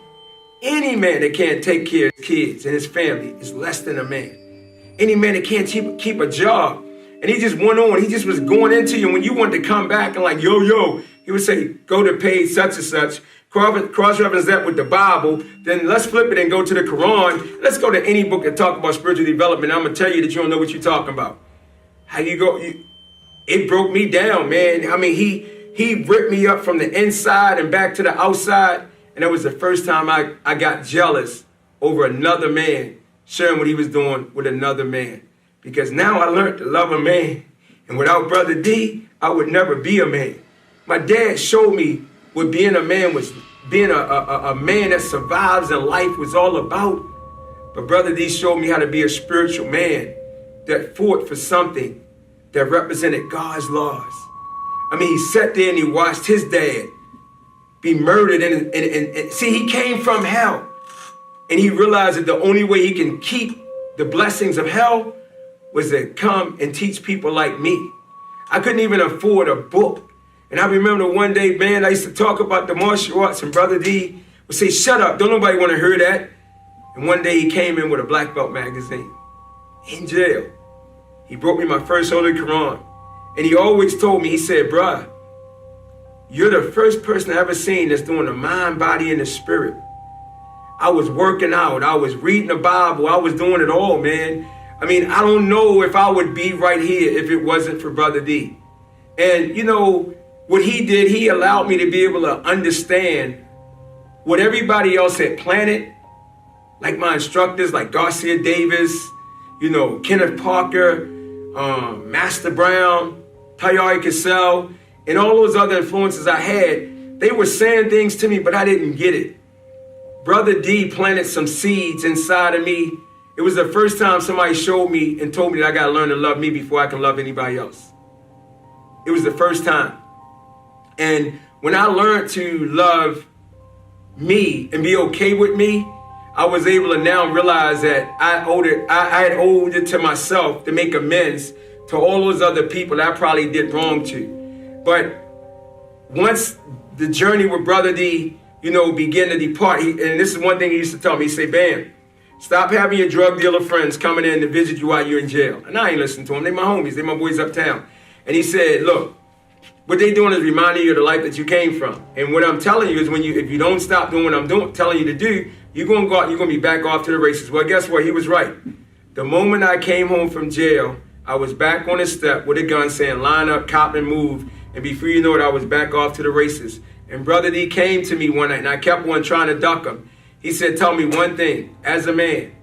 that can't take care of his kids and his family is less than a man. Any man that can't keep a job. And he just went on, he just was going into you. And when you wanted to come back and like, yo, he would say, go to page such and such, cross-reference that with the Bible, then let's flip it and go to the Quran. Let's go to any book that talk about spiritual development. I'm going to tell you that you don't know what you're talking about. How you go? It broke me down, man. I mean, he ripped me up from the inside and back to the outside. And that was the first time I got jealous over another man sharing what he was doing with another man. Because now I learned to love a man. And without Brother D, I would never be a man. My dad showed me what being a man was, being a man that survives in life was all about. But Brother D showed me how to be a spiritual man that fought for something that represented God's laws. I mean, he sat there and he watched his dad be murdered. And see, he came from hell. And he realized that the only way he can keep the blessings of hell was to come and teach people like me. I couldn't even afford a book. And I remember one day, man, I used to talk about the martial arts, and Brother D would say, shut up, don't nobody want to hear that. And one day he came in with a black belt magazine in jail. He brought me my first Holy Quran. And he always told me, he said, bruh, you're the first person I ever seen that's doing the mind, body, and the spirit. I was working out. I was reading the Bible. I was doing it all, man. I mean, I don't know if I would be right here if it wasn't for Brother D. And, you know, what he did, he allowed me to be able to understand what everybody else had planted, like my instructors, like Garcia Davis, you know, Kenneth Parker, Master Brown, Tayari Cassell, and all those other influences I had. They were saying things to me, but I didn't get it. Brother D planted some seeds inside of me. It was the first time somebody showed me and told me that I got to learn to love me before I can love anybody else. It was the first time. And when I learned to love me and be okay with me, I was able to now realize that I had owed it to myself to make amends to all those other people that I probably did wrong to. But once the journey with Brother D, you know, began to depart, and this is one thing he used to tell me, he said, Bam, stop having your drug dealer friends coming in to visit you while you're in jail. And I ain't listening to them. They my homies. They my boys uptown. And he said, look, what they doing is reminding you of the life that you came from. And what I'm telling you is if you don't stop doing what I'm telling you to do, you're going to go out and you're going to be back off to the races. Well, guess what? He was right. The moment I came home from jail, I was back on the step with a gun saying, line up, cop, and move. And before you know it, I was back off to the races. And Brother D came to me one night, and I kept on trying to duck him. He said, tell me one thing, as a man,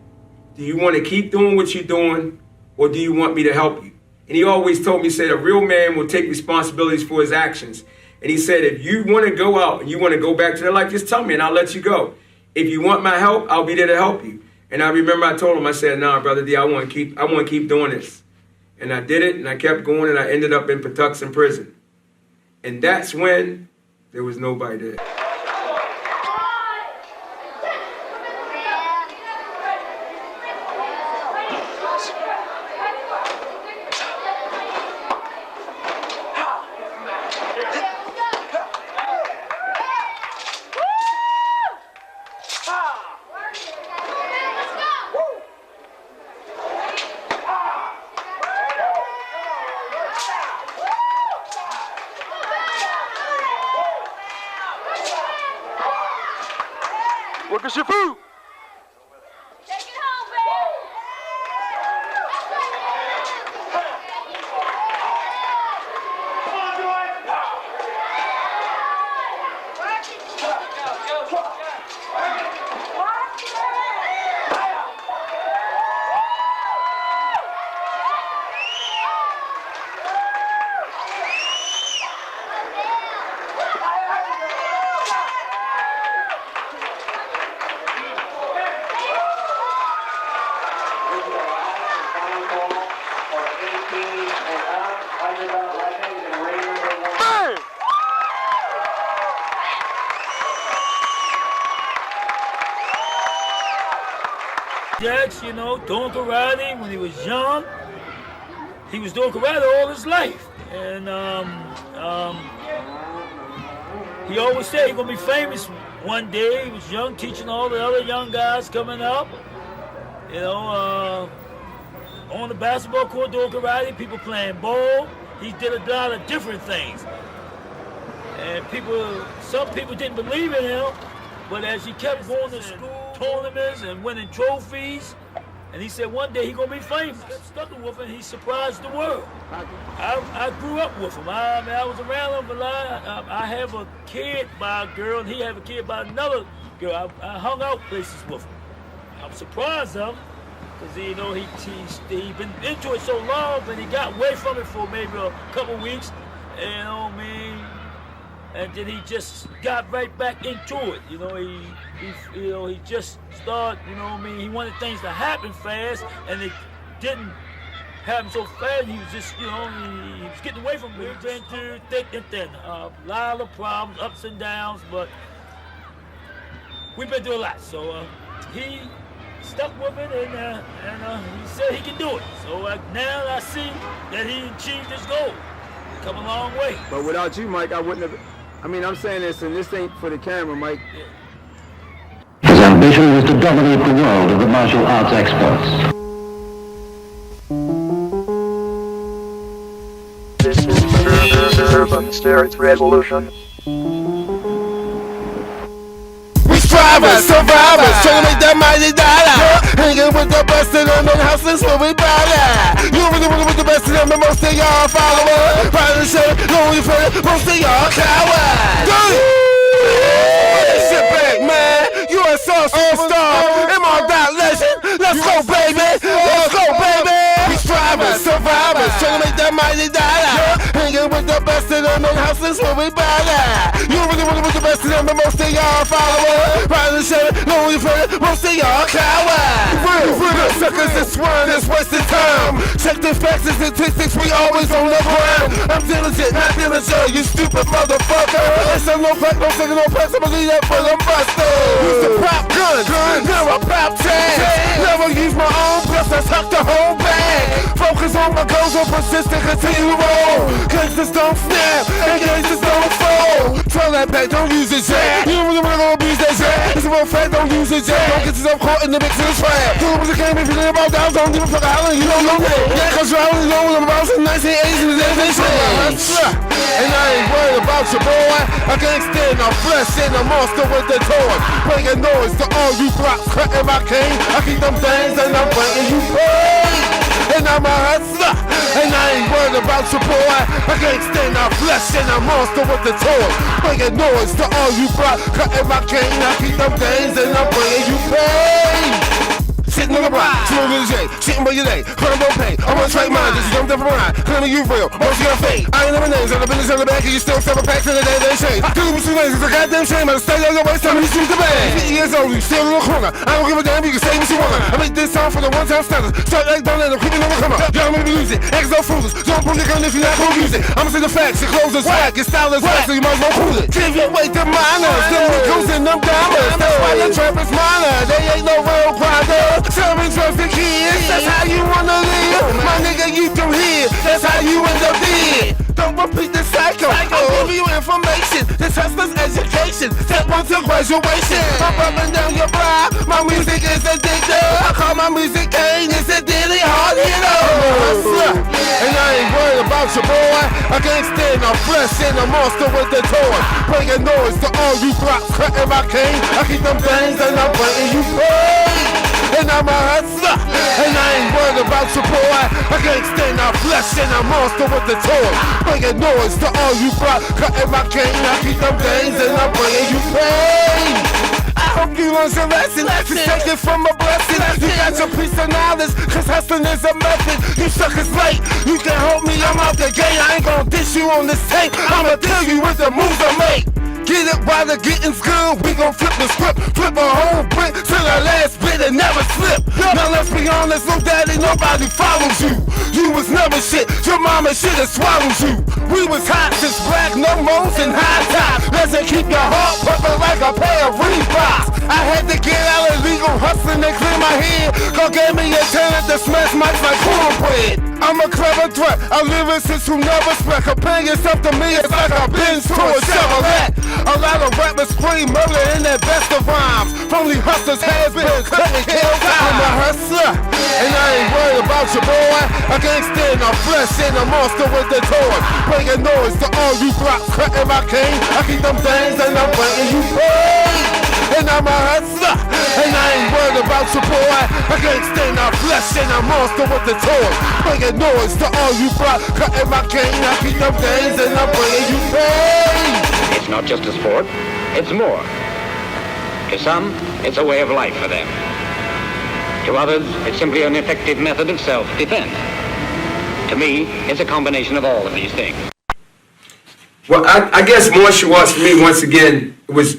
do you want to keep doing what you're doing, or do you want me to help you? And he always told me, he said, a real man will take responsibilities for his actions. And he said, if you want to go out and you want to go back to their life, just tell me and I'll let you go. If you want my help, I'll be there to help you. And I remember I told him, I said, nah, Brother D, I want to keep doing this. And I did it, and I kept going, and I ended up in Patuxent prison. And that's when there was nobody there. Work at your food. Take it home, baby. Jax, you know, doing karate when he was young. He was doing karate all his life. And he always said he's going to be famous one day. He was young, teaching all the other young guys coming up. You know, on the basketball court doing karate, people playing ball. He did a lot of different things. And some people didn't believe in him, but as he kept going to school, tournaments, and winning trophies, and he said one day he's gonna be famous. Stuck with him, he surprised the world. I grew up with him. I was around him a lot. I have a kid by a girl, and he have a kid by another girl. I hung out places with him. I'm surprised of him, because he's been into it so long, but he got away from it for maybe a couple weeks. You know what I mean? And then he just got right back into it. He just started, he wanted things to happen fast, and it didn't happen so fast. He was just, he was getting away from it. He's been through thick and thin. A lot of problems, ups and downs, but we've been through a lot. So he stuck with it, and he said he can do it. So now I see that he achieved his goal. Come a long way. But without you, Mike, I wouldn't have. I'm saying this, and this ain't for the camera, Mike. His ambition was to dominate the world of the martial arts experts. This is the Urban Spirits Revolution. Survivors, trying to make that mighty dollar. Hanging with the best of them in houses where we bother. You really with the best of them, and most of y'all followers. Probably say, lonely for most of y'all cowards. Sit back, man. You a soul superstar. M.R. Legend. Let's go, baby. Let's go, baby. We strivers, survivors, trying to make that mighty dollar. Hanging with the best of them in houses where we bother. You really with the best of them, and most of y'all followers. Probably say, lonely for most of y'all cowards. Real suckers that swear that's wasting time. Check the facts and statistics, we always on the ground. I'm diligent, not diligent, you stupid motherfucker. It's a no pack, no second, no pack, I believe that for them busters. Used to prop guns, never pop tags. Never use my own, plus I tuck the whole bag. Focus on my goals, I'm persistent, continue to roll. Gangsters don't snap, and gangsters don't fold. Tell that back, don't use it, Jack. You don't really wanna go abuse that, Jack. It's a real fact, don't use it, Jack. Don't get yourself caught in the mix of the trap. Do it was a game, if you think about that, don't give a fuck how long you don't know that. Yeah, cause you only know what I'm about in 1980s and everything changed. And I ain't worried about your boy. I can't stand no flesh and a monster with the toy. Making noise to all you blocks, cutting my cane. I keep them things and I'm bringing you pain. And I'm a hustler, and I ain't worried about your boy. I can't stand no flesh and a monster with the toy. Making noise to all you blocks, cutting my cane. I keep them things and I'm bringing you pain. Sitting on the block, smoking the J, shitting by your day, crime don't pay. I'm on track mind, this is dumb different ride. Claiming you real, most of your fake. I ain't never names, on the business on the back, and you still 7 packs in the day they change. Do it with 2 days, it's a goddamn shame. I stay on your waist, time you shoot the bag. 50 years old, you still in the corner. I don't give a damn, you can say what you want. I make this song for the one-time stunners. Start like don't let them creeping on the come up. Y'all make me lose it, X no foolish. Don't pull your gun if you're not gonna use it. I'ma say the facts, your clothes is whack, your style is whack, so you might as well cool it. Give your weight to minors, them Ricos and them diamonds. That's why your trap is minor, they ain't no real grinder. Tell me trust the kids, that's how you wanna live. My nigga, you through here, that's how you end up dead. Don't repeat the cycle, I'll give you information. This hustler's education, step 1 to graduation. I'm rubbing down your bra, my music is addictive. I call my music Kane, it's a daily hard hitter. And I ain't worried about your boy. I can't stand no flesh and a monster with the toy. Bringing noise to all you blocks, cutting my cane. I keep them things and I'm bringing you pain. And I'm a hustler, and I ain't worried about your boy. I can't stand no flesh and a monster with the toy. Bringing noise to all you blocks, cutting my cane. I keep them things and I'm bringing you pain. I hope you learn some lesson, to take it from a blessing. You got your piece of knowledge, cause hustling is a method. You suckers late, you can hold me, I'm out the gate. I ain't gon' dish you on this tape, I'ma tell you with the moves I make. Get it while the getting's good, we gon' flip the script. Flip a whole brick till the last bit and never slip. Now let's be honest, no daddy, nobody follows you. You was never shit, your mama should've swallowed you. We was hot since black, no moans and high top. Let's keep your heart pumping like a pair of Reeboks. I had to get out of legal hustling and clear my head. God gave me a talent to smash mics like cornbread. I'm a clever threat, a lyricist who never spec. Comparing yourself to me, it's like I've been to a Chevrolet. A lot of rappers scream murder in their best of rhymes. Only hustlers has been cutting kill time. I'm a hustler, and I ain't worried about your boy. A gangster in the flesh and a monster with the toy. Making noise to all you blocks, cutting my cane. I keep them things and I'm waiting you pay. And I'm a hustler, and I ain't worried about your boy. I can't stand our flesh and a monster with the toy. Making noise to all you blocks, cutting my cane. I keep them things and I'm waiting you pay. It's not just a sport, it's more. To some, it's a way of life for them. To others, it's simply an effective method of self-defense. To me, it's a combination of all of these things. Well, I guess martial arts for me, once again, was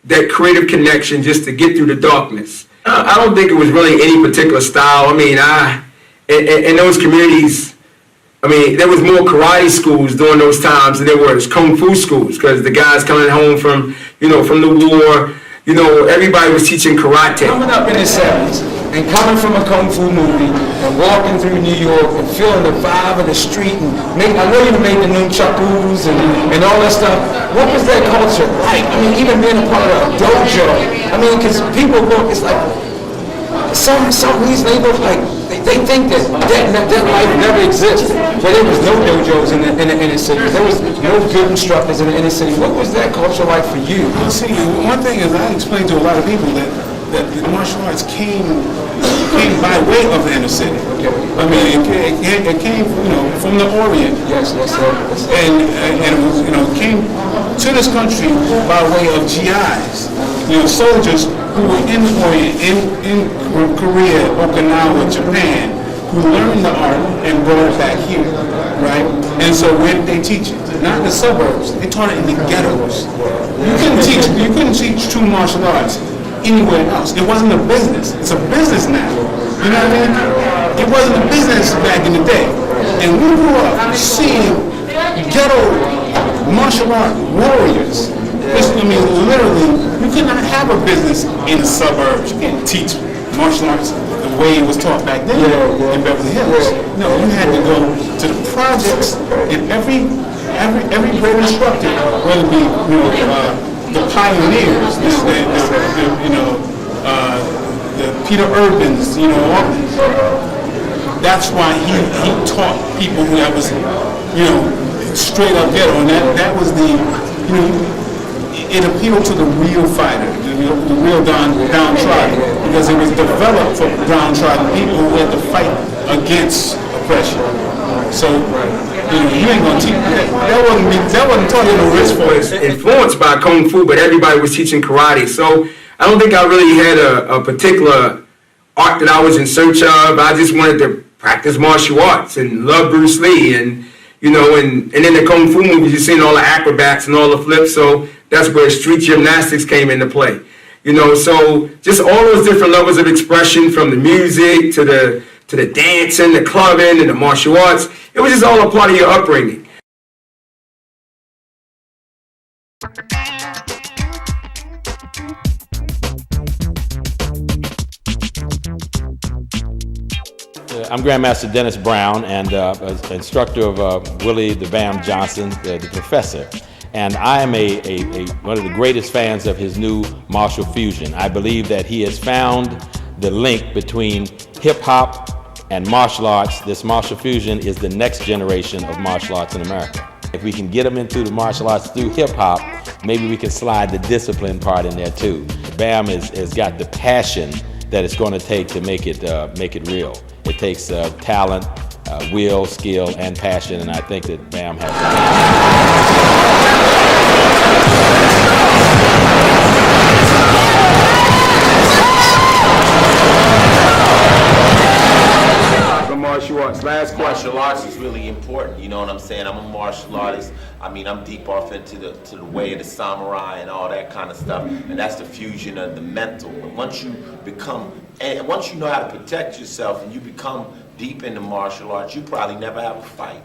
that creative connection just to get through the darkness. I don't think it was really any particular style. I mean, in those communities, I mean, there was more karate schools during those times than there was kung fu schools, because the guys coming home from, from the war, everybody was teaching karate. Coming up in his 70s and coming from a kung fu movie and walking through New York and feeling the vibe of the street and I know you made the nunchakus and all that stuff. What was that culture like? I mean, even being a part of a dojo. I mean, because people look, it's like some reason they look like they think that life never existed. But there was no dojos in the inner city. There was no good instructors in the inner city. What was that culture like for you? Well, see, one thing is I explained to a lot of people that the martial arts came by way of the inner city. Okay. I mean, it came, from the Orient. Yes. And it was, came to this country by way of GIs, soldiers who were in the Orient, in Korea, Okinawa, Japan, who learned the art and brought it back here, right? And so where did they teach it? Not in the suburbs. They taught it in the ghettos. You couldn't teach true martial arts anywhere else. It wasn't a business. It's a business now. You know what I mean? It wasn't a business back in the day. And we grew up seeing ghetto martial art warriors. Literally, you could not have a business in the suburbs. You can't teach martial arts the way it was taught back then in Beverly Hills. No, you had to go to the projects, and every great instructor, whether it be the pioneers, the Peter Urbans, that's why he taught people who that was, straight up ghetto, and that was the, it appealed to the real fighter, the real downtrodden, because it was developed for downtrodden people who had to fight against oppression. So, you ain't gonna teach that wasn't taught in the wrist for was influenced by kung fu, but everybody was teaching karate. So I don't think I really had a particular art that I was in search of. I just wanted to practice martial arts and love Bruce Lee, and and in the kung fu movies, you're seeing all the acrobats and all the flips. So that's where street gymnastics came into play. So just all those different levels of expression, from the music to the dancing, the clubbing, and the martial arts. It was just all a part of your upbringing. I'm Grandmaster Dennis Brown, and instructor of Willie the Bam Johnson, the professor. And I am one of the greatest fans of his new martial fusion. I believe that he has found the link between hip-hop and martial arts. This martial fusion is the next generation of martial arts in America. If we can get them into the martial arts through hip-hop, maybe we can slide the discipline part in there too. Bam has got the passion that it's going to take to make it real. It takes talent, will, skill, and passion, and I think that Bam has martial arts. Last question. Martial arts is really important, you know what I'm saying? I'm a martial artist. I mean, I'm deep off into the way of the samurai and all that kind of stuff, and that's the fusion of the mental. But once you know how to protect yourself and you become deep into martial arts, you probably never have a fight.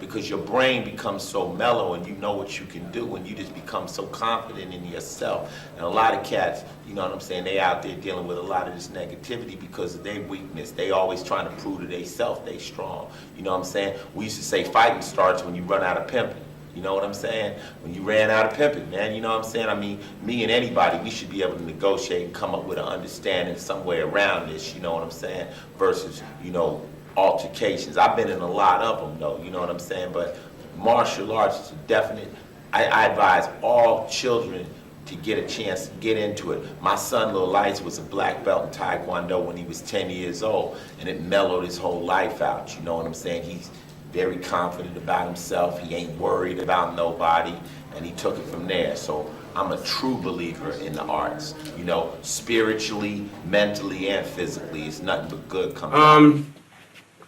because your brain becomes so mellow and you know what you can do and you just become so confident in yourself. And a lot of cats, you know what I'm saying, they out there dealing with a lot of this negativity because of their weakness. They always trying to prove to themselves they strong. You know what I'm saying? We used to say fighting starts when you run out of pimping. You know what I'm saying? When you ran out of pimping, man, you know what I'm saying? I mean, me and anybody, we should be able to negotiate and come up with an understanding somewhere around this, you know what I'm saying? Versus, you know, altercations. I've been in a lot of them, though, you know what I'm saying? But martial arts is a definite, I advise all children to get a chance to get into it. My son, Lil Lights, was a black belt in Taekwondo when he was 10 years old, and it mellowed his whole life out, you know what I'm saying? He's very confident about himself. He ain't worried about nobody, and he took it from there. So I'm a true believer in the arts. You know, spiritually, mentally, and physically, it's nothing but good coming out.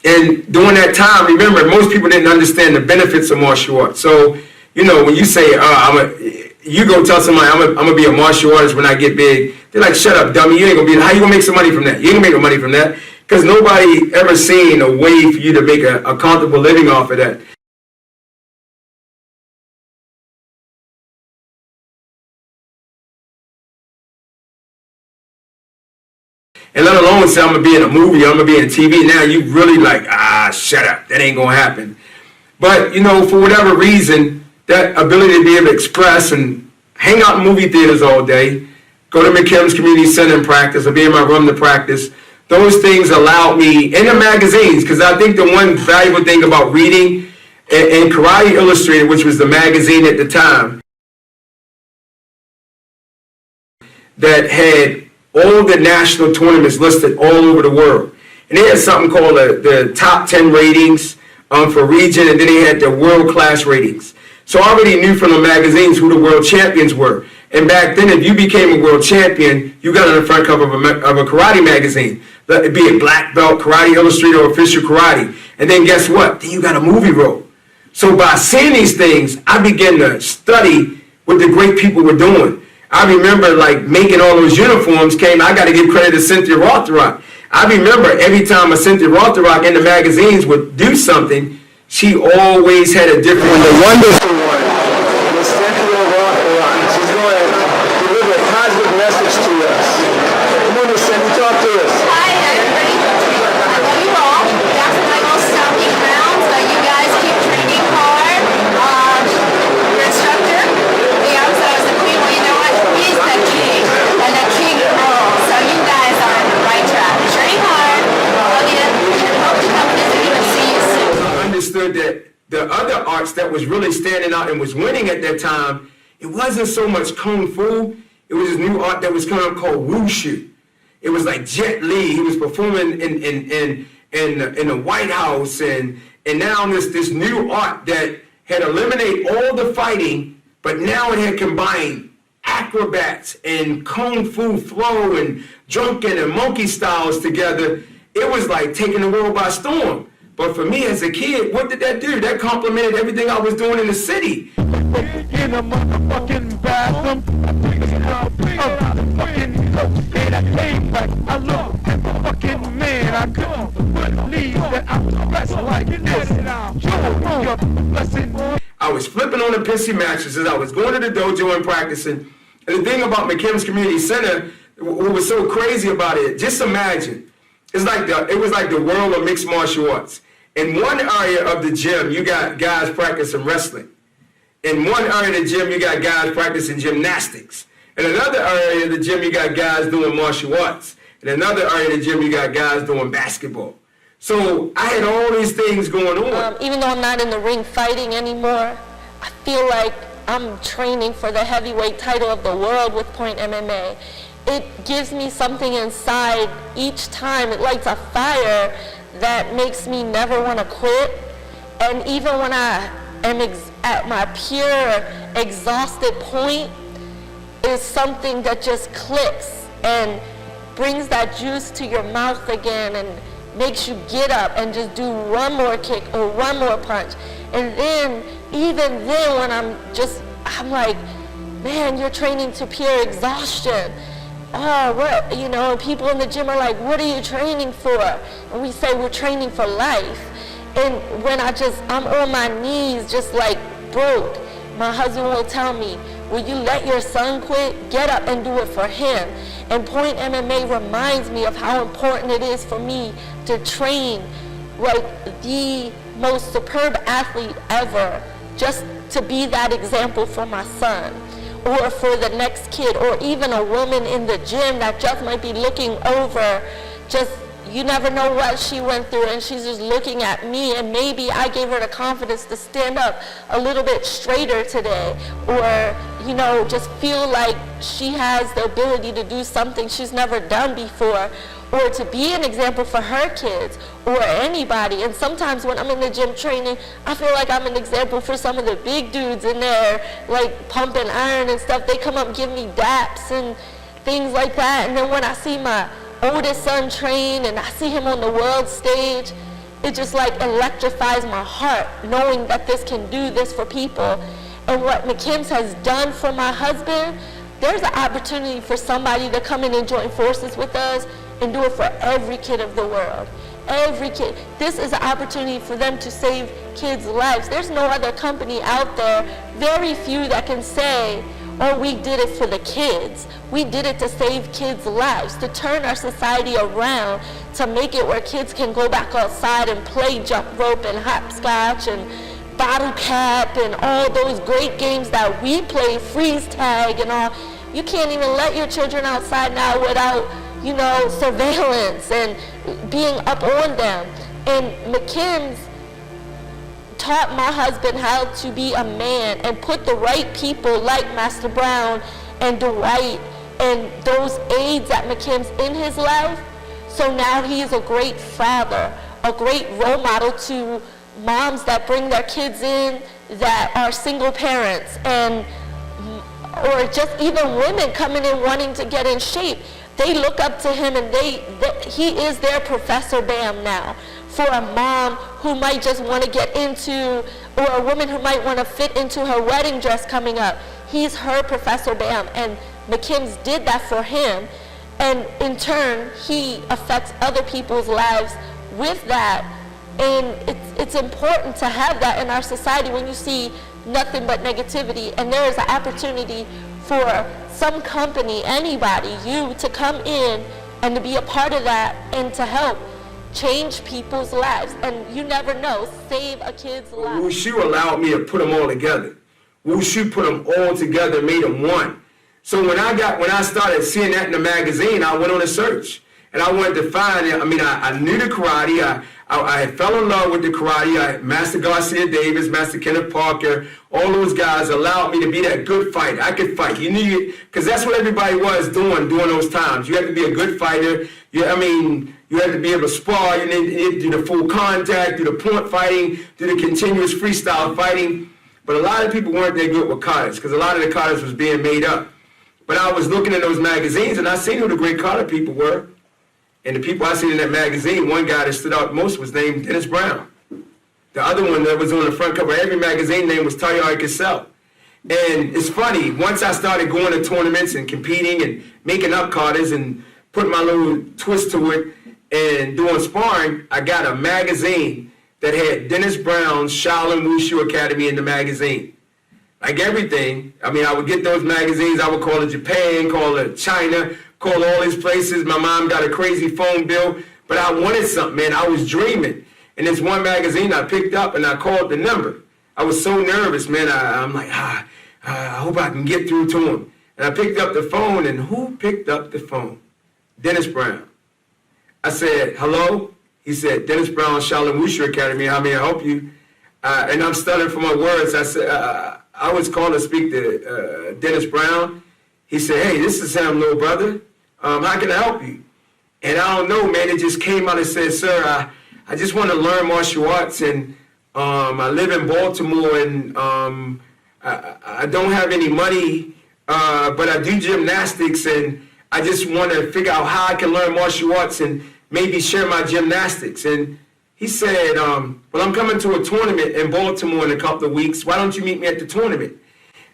And during that time, remember, most people didn't understand the benefits of martial arts. So, you know, when you say, you go tell somebody, I'm gonna be a martial artist when I get big, they're like, shut up, dummy, you ain't gonna be, how you gonna make some money from that? You ain't gonna make no money from that. Because nobody ever seen a way for you to make a comfortable living off of that. And let alone say, I'm going to be in a movie, I'm going to be in TV. Now you really like, shut up. That ain't going to happen. But, you know, for whatever reason, that ability to be able to express and hang out in movie theaters all day, go to McKim's Community Center and practice, or be in my room to practice, those things allowed me, in the magazines, because I think the one valuable thing about reading, and Karate Illustrated, which was the magazine at the time, that had all the national tournaments listed all over the world. And they had something called the top 10 ratings for region, and then they had the world-class ratings. So I already knew from the magazines who the world champions were. And back then, if you became a world champion, you got on the front cover of a karate magazine. Be it Black Belt, Karate Illustrated, or Official Karate. And then guess what? Then you got a movie role. So by seeing these things, I began to study what the great people were doing. I remember like making all those uniforms I got to give credit to Cynthia Rothrock. I remember every time a Cynthia Rothrock in the magazines would do something, she always had a different... The wonderful one was Cynthia Rothrock. She's going to deliver a positive message to us. Come on, Miss Cynthia, talk to us. Hi, everybody. I love you all. That's my most stomping grounds, but you guys keep training hard. Your instructor, he always said I was the queen. Well, you know what? He's the king, and the king rules. So you guys are on the right track. Train hard. Love you. Hope to come visit you and see you soon. I understood that the other arts that was really standing out and was winning at that time, it wasn't so much Kung Fu. It was this new art that was coming up called Wu Shu. It was like Jet Li. He was performing in the White House, and now this new art that had eliminated all the fighting, but now it had combined acrobats and Kung Fu flow and drunken and monkey styles together. It was like taking the world by storm. But for me as a kid, what did that do? That complemented everything I was doing in the city. In a motherfucking bathroom, I looked at the fucking man. I couldn't believe that I was dressed like this. Your blessing. I was flipping on the pissy mattresses. I was going to the dojo and practicing. And the thing about McKim's Community Center, what was so crazy about it, just imagine, it was like the world of mixed martial arts. In one area of the gym, you got guys practicing wrestling. In one area of the gym, you got guys practicing gymnastics. In another area of the gym, you got guys doing martial arts. In another area of the gym, you got guys doing basketball. So I had all these things going on. Even though I'm not in the ring fighting anymore, I feel like I'm training for the heavyweight title of the world with Point MMA. It gives me something inside each time. It lights a fire that makes me never want to quit. And even when I am at my pure exhausted point, is something that just clicks and brings that juice to your mouth again and makes you get up and just do one more kick or one more punch. And then, even then, when I'm like, man, you're training to pure exhaustion. People in the gym are like, what are you training for? And we say we're training for life. And when I'm on my knees just like broke, my husband will tell me, will you let your son quit? Get up and do it for him. And Point MMA reminds me of how important it is for me to train like the most superb athlete ever, just to be that example for my son, or for the next kid, or even a woman in the gym that just might be looking over, you never know what she went through, and she's just looking at me, and maybe I gave her the confidence to stand up a little bit straighter today, or just feel like she has the ability to do something she's never done before, or to be an example for her kids or anybody. And sometimes when I'm in the gym training, I feel like I'm an example for some of the big dudes in there, like pumping iron and stuff. They come up and give me daps and things like that. And then when I see my oldest son train and I see him on the world stage, it just like electrifies my heart knowing that this can do this for people. And what McKim's has done for my husband, there's an opportunity for somebody to come in and join forces with us and do it for every kid of the world. Every kid. This is an opportunity for them to save kids' lives. There's no other company out there, very few that can say, oh, we did it for the kids. We did it to save kids' lives, to turn our society around, to make it where kids can go back outside and play jump rope and hopscotch and bottle cap and all those great games that we play, freeze tag and all. You can't even let your children outside now without surveillance and being up on them. And McKim's taught my husband how to be a man and put the right people like Master Brown and Dwight and those aides at McKim's in his life. So now he is a great father, a great role model to moms that bring their kids in that are single parents, or just even women coming in wanting to get in shape. They look up to him, and he is their Professor Bam now. For a mom who might just want to get into, or a woman who might want to fit into her wedding dress coming up, he's her Professor Bam. And McKim's did that for him. And in turn, he affects other people's lives with that. And it's important to have that in our society when you see nothing but negativity. And there is an opportunity for some company, anybody, you, to come in and to be a part of that and to help change people's lives. And you never know, save a kid's life. Wu Shu allowed me to put them all together. Wu Shu put them all together, made them one. So when I started seeing that in the magazine, I went on a search. And I wanted to find it. I knew the karate. I fell in love with the karate. Master Garcia Davis, Master Kenneth Parker, all those guys allowed me to be that good fighter. I could fight. You knew, because that's what everybody was doing during those times. You had to be a good fighter. You had to be able to spar. You need to do the full contact, do the point fighting, do the continuous freestyle fighting. But a lot of people weren't that good with katas, because a lot of the katas was being made up. But I was looking at those magazines, and I seen who the great kata people were. And the people I seen in that magazine, one guy that stood out most was named Dennis Brown. The other one that was on the front cover of every magazine name was Taiyari Cassell. And it's funny, once I started going to tournaments and competing and making up katas and putting my little twist to it and doing sparring, I got a magazine that had Dennis Brown's Shaolin Wu Shu Academy in the magazine. Like everything, I would get those magazines, I would call it Japan, call it China, call all these places. My mom got a crazy phone bill, but I wanted something, man. I was dreaming. And this one magazine I picked up and I called the number. I was so nervous, man. I'm like, I hope I can get through to him. And I picked up the phone, and who picked up the phone? Dennis Brown. I said, hello? He said, Dennis Brown, Shaolin Wu Shu Academy, how may I help you? And I'm stuttering for my words. I said, I was called to speak to Dennis Brown. He said, hey, this is Sam, little brother. How can I help you? And I don't know, man, it just came out and said, sir, I just want to learn martial arts, and I live in Baltimore, and I don't have any money, but I do gymnastics, and I just want to figure out how I can learn martial arts and maybe share my gymnastics. And he said, well, I'm coming to a tournament in Baltimore in a couple of weeks. Why don't you meet me at the tournament?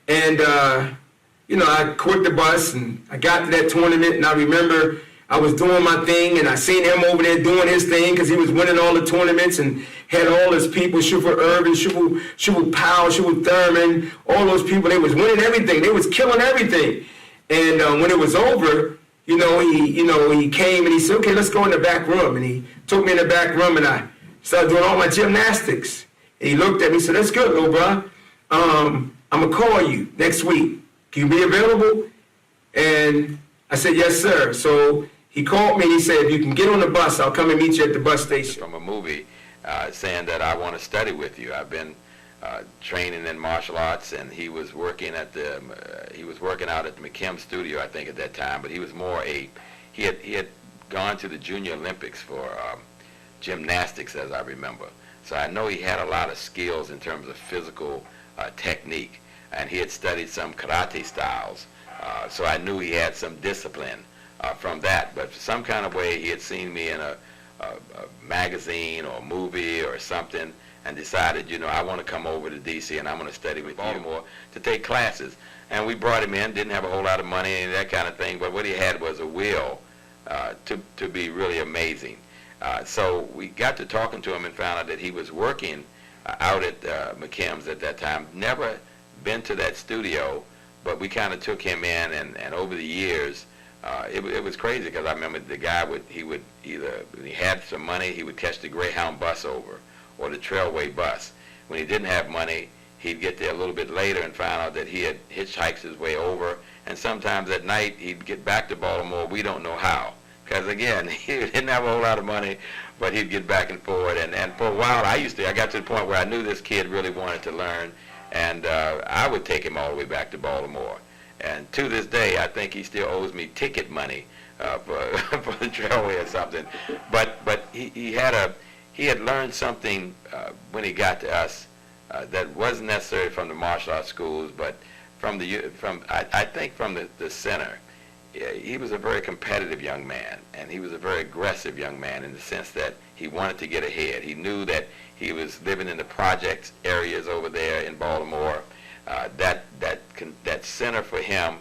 And I caught the bus and I got to that tournament, and I remember I was doing my thing, and I seen him over there doing his thing because he was winning all the tournaments and had all his people, Shufu Irvin, Shufu Powell, Shufu Thurman, all those people. They was winning everything. They was killing everything. And when it was over, he came and he said, okay, let's go in the back room. And he took me in the back room, and I started doing all my gymnastics. And he looked at me and said, that's good, little bro. I'm going to call you next week. Can you be available? And I said, yes, sir. So he called me and he said, if you can get on the bus, I'll come and meet you at the bus station. From a movie saying that I want to study with you. I've been training in martial arts, and he was working at the he was working out at the McKim studio, I think, at that time. But he was more he had gone to the Junior Olympics for gymnastics, as I remember. So I know he had a lot of skills in terms of physical technique, and he had studied some karate styles. So I knew he had some discipline from that. But for some kind of way, he had seen me in a magazine or a movie or something, and decided, I want to come over to D.C. and I'm going to study with Baltimore to take classes. And we brought him in, didn't have a whole lot of money and that kind of thing, but what he had was a will to be really amazing. So we got to talking to him and found out that he was working out at McKim's at that time. Never been to that studio, but we kind of took him in, and over the years, it was crazy because I remember the guy he would either, when he had some money, he would catch the Greyhound bus over or the Trailway bus. When he didn't have money, he'd get there a little bit later and find out that he had hitchhiked his way over, and sometimes at night he'd get back to Baltimore. We don't know how, because again, he didn't have a whole lot of money, but he'd get back and forth. And for a while, I got to the point where I knew this kid really wanted to learn, and I would take him all the way back to Baltimore. And to this day, I think he still owes me ticket money for the Trailway or something. But he had learned something when he got to us that wasn't necessarily from the martial arts schools, but I think from the center. He was a very competitive young man, and he was a very aggressive young man in the sense that he wanted to get ahead. He knew that he was living in the projects areas over there in Baltimore. That center for him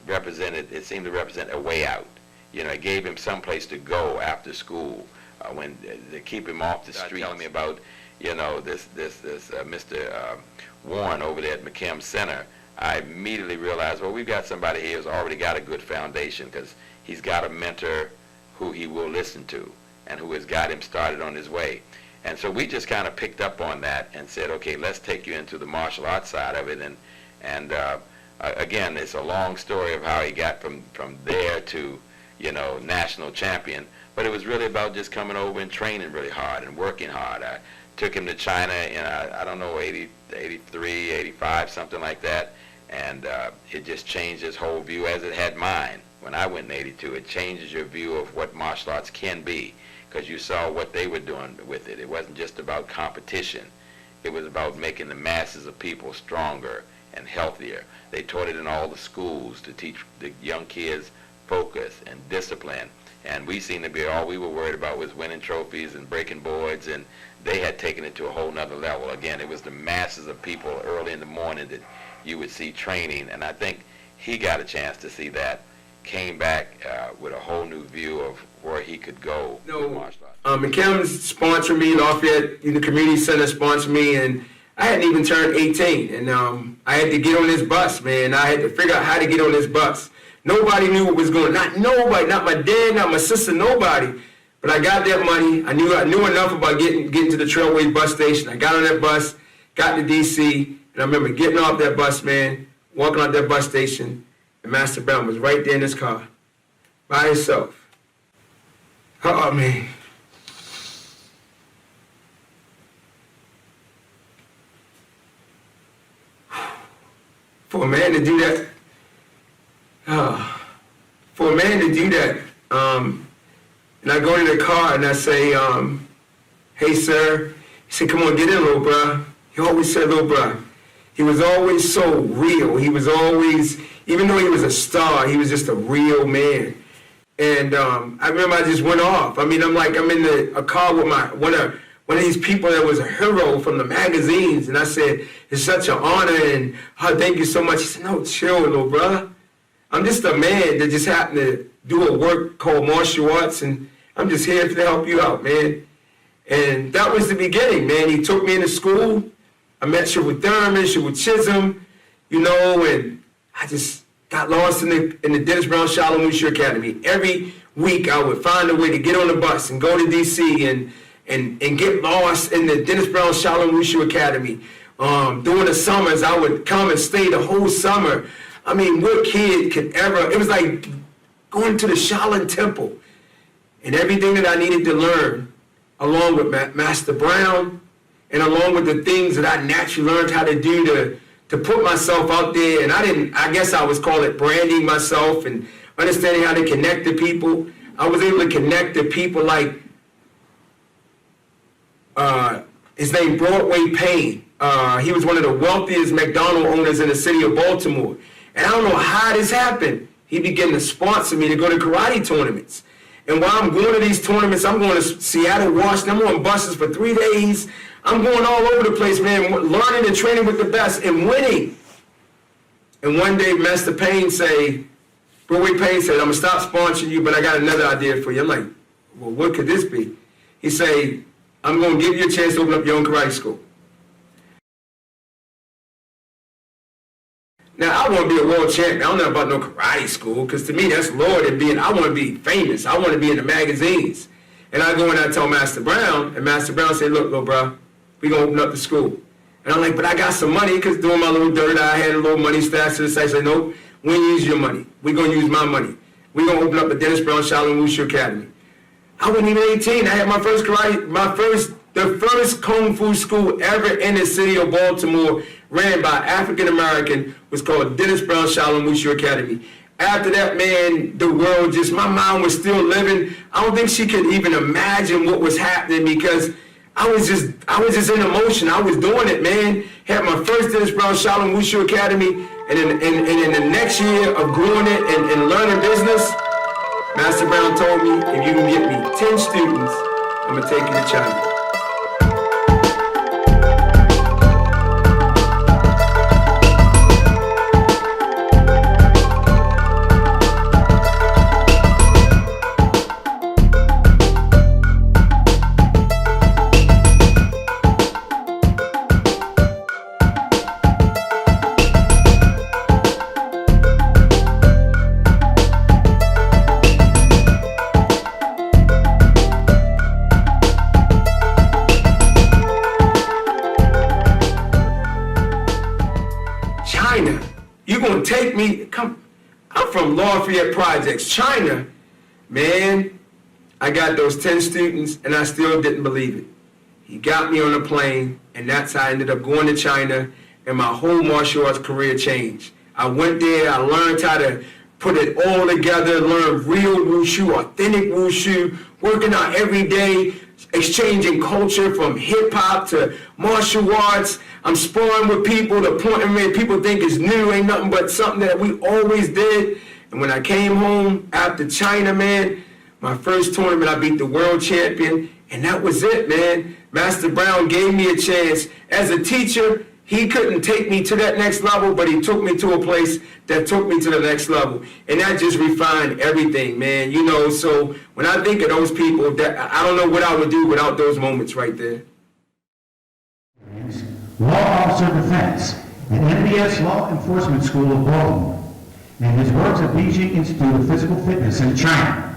it seemed to represent a way out. It gave him some place to go after school when to keep him off the street. Telling me about this Mr. Warren over there at McKim Center, I immediately realized, well, we've got somebody here who's already got a good foundation because he's got a mentor who he will listen to and who has got him started on his way. And so we just kind of picked up on that and said, okay, let's take you into the martial arts side of it. And again, it's a long story of how he got from there to, national champion. But it was really about just coming over and training really hard and working hard. I took him to China in, I don't know, 83, 85, something like that. And it just changed his whole view, as it had mine. When I went in 82, it changes your view of what martial arts can be, because you saw what they were doing with it. It wasn't just about competition. It was about making the masses of people stronger and healthier. They taught it in all the schools to teach the young kids focus and discipline. And we seemed to be, all we were worried about was winning trophies and breaking boards, and they had taken it to a whole nother level. Again, it was the masses of people early in the morning that you would see training, and I think he got a chance to see that, came back with a whole new view of where he could go with martial arts. McKim sponsored me, Lafayette Community Center sponsored me, and I hadn't even turned 18, and I had to get on this bus, man. I had to figure out how to get on this bus. Nobody knew what was going on. Not nobody, not my dad, not my sister, nobody. But I got that money. I knew enough about getting to the Trailway bus station. I got on that bus, got to D.C., and I remember getting off that bus, man, walking out that bus station, and Master Brown was right there in his car, by himself. Oh, man. For a man to do that, and I go to the car and I say, hey, sir. He said, come on, get in, little bruh. He always said, little bruh. He was always so real. He was always, even though he was a star, he was just a real man. And I remember I just went off. I mean, I'm in a car with one of these people that was a hero from the magazines, and I said, it's such an honor, and thank you so much. He said, no, chill, little bruh. I'm just a man that just happened to do a work called martial arts, and I'm just here to help you out, man. And that was the beginning, man. He took me into school. I met Shawu Thurman, Shawu Chisholm, you know, and I just got lost in the Dennis Brown Shaolin Wu Shu Academy. Every week I would find a way to get on the bus and go to DC and get lost in the Dennis Brown Shaolin Wu Shu Academy. During the summers, I would come and stay the whole summer. I mean, what kid could ever, it was like going to the Shaolin Temple. And everything that I needed to learn, along with Master Brown, and along with the things that I naturally learned how to do to put myself out there. And I guess I was call it branding myself and understanding how to connect to people. I was able to connect to people like, his name Broadway Payne. He was one of the wealthiest McDonald's owners in the city of Baltimore. And I don't know how this happened. He began to sponsor me to go to karate tournaments. And while I'm going to these tournaments, I'm going to Seattle, Washington. I'm on buses for 3 days. I'm going all over the place, man, learning and training with the best and winning. And one day, Master Payne Broadway Payne said, I'm going to stop sponsoring you, but I got another idea for you. I'm like, well, what could this be? He said, I'm going to give you a chance to open up your own karate school. Now, I want to be a world champion. I don't know about no karate school, because to me, that's lower than being, I want to be famous. I want to be in the magazines. And I go in and I tell Master Brown, and Master Brown said, look, little bro, we going to open up the school. And I'm like, but I got some money, because doing my little dirt, I had a little money stashed to the side. I said, nope, we ain't use your money. We're going to use my money. We're going to open up the Dennis Brown Shaolin Wu Shu Academy. I wasn't even 18. I had my first karate, the first Kung Fu school ever in the city of Baltimore, ran by African-American, was called Dennis Brown Shaolin Wu Shu Academy. After that, man, the world just, my mom was still living. I don't think she could even imagine what was happening, because I was just in emotion. I was doing it, man. Had my first Dennis Brown Shaolin Wu Shu Academy, and in the next year of growing it and learning business, Master Brown told me, if you can get me 10 students, I'm gonna take you to China. China, you gonna take me, I'm from Lafayette Projects, China. Man, I got those 10 students and I still didn't believe it. He got me on a plane, and that's how I ended up going to China, and my whole martial arts career changed. I went there, I learned how to put it all together, learn real Wu Shu, authentic Wu Shu, working out every day, exchanging culture from hip hop to martial arts. I'm sparring with people, the point where people think is new, ain't nothing but something that we always did. And when I came home after China, man, my first tournament, I beat the world champion, and that was it, man. Master Brown gave me a chance. As a teacher, he couldn't take me to that next level, but he took me to a place that took me to the next level. And that just refined everything, man. You know, so when I think of those people, that I don't know what I would do without those moments right there. Law Officer Defense at MBS Law Enforcement School of Baltimore, and his works at Beijing Institute of Physical Fitness in China.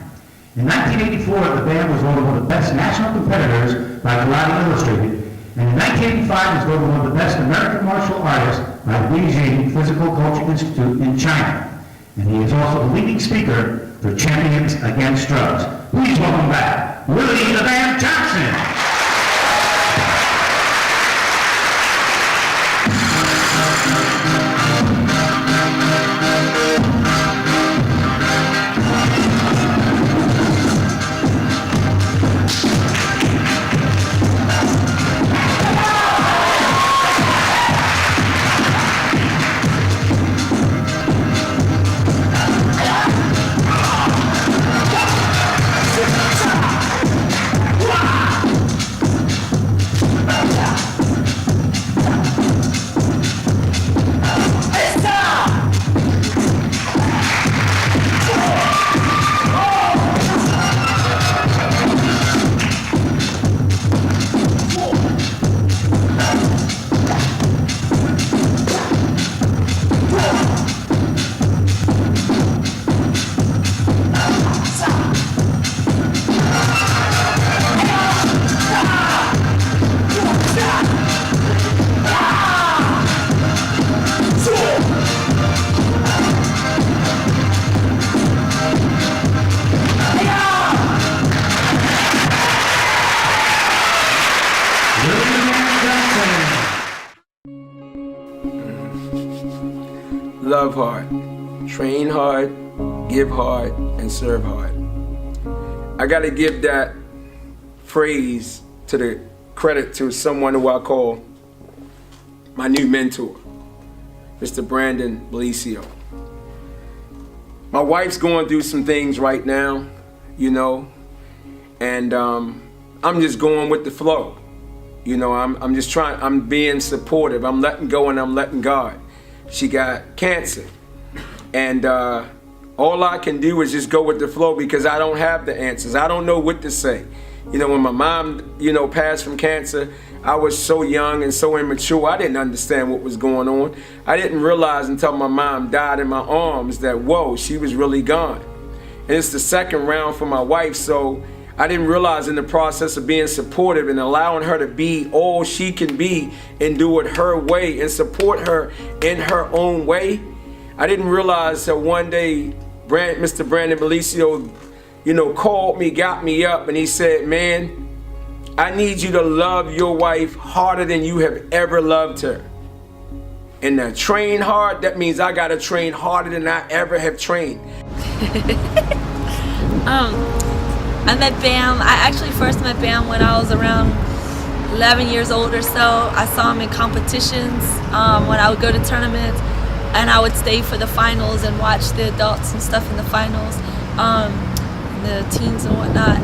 In 1984, the band was voted one of the best national competitors by Karate Illustrated, and in 1985 was voted one of the best American martial artists by Beijing Physical Culture Institute in China. And he is also the leading speaker for Champions Against Drugs. Please welcome back, Willie the Bam Johnson. love hard, train hard, give hard, and serve hard. I gotta give that phrase to the credit to someone who I call my new mentor, Mr. Brandon Belicio. My wife's going through some things right now, you know, and I'm just going with the flow. You know, I'm just trying, I'm being supportive. I'm letting go and I'm letting God. She got cancer. And all I can do is just go with the flow because I don't have the answers. I don't know what to say. You know, when my mom, you know, passed from cancer, I was so young and so immature. I didn't understand what was going on. I didn't realize until my mom died in my arms that, whoa, she was really gone. And it's the second round for my wife, so I didn't realize in the process of being supportive and allowing her to be all she can be and do it her way and support her in her own way. I didn't realize that one day Mr. Brandon Belicio, you know, called me, got me up, and he said, man, I need you to love your wife harder than you have ever loved her. And to train hard, that means I gotta train harder than I ever have trained. I met Bam. I actually first met Bam when I was around 11 years old or so. I saw him in competitions when I would go to tournaments, and I would stay for the finals and watch the adults and stuff in the finals, the teens and whatnot.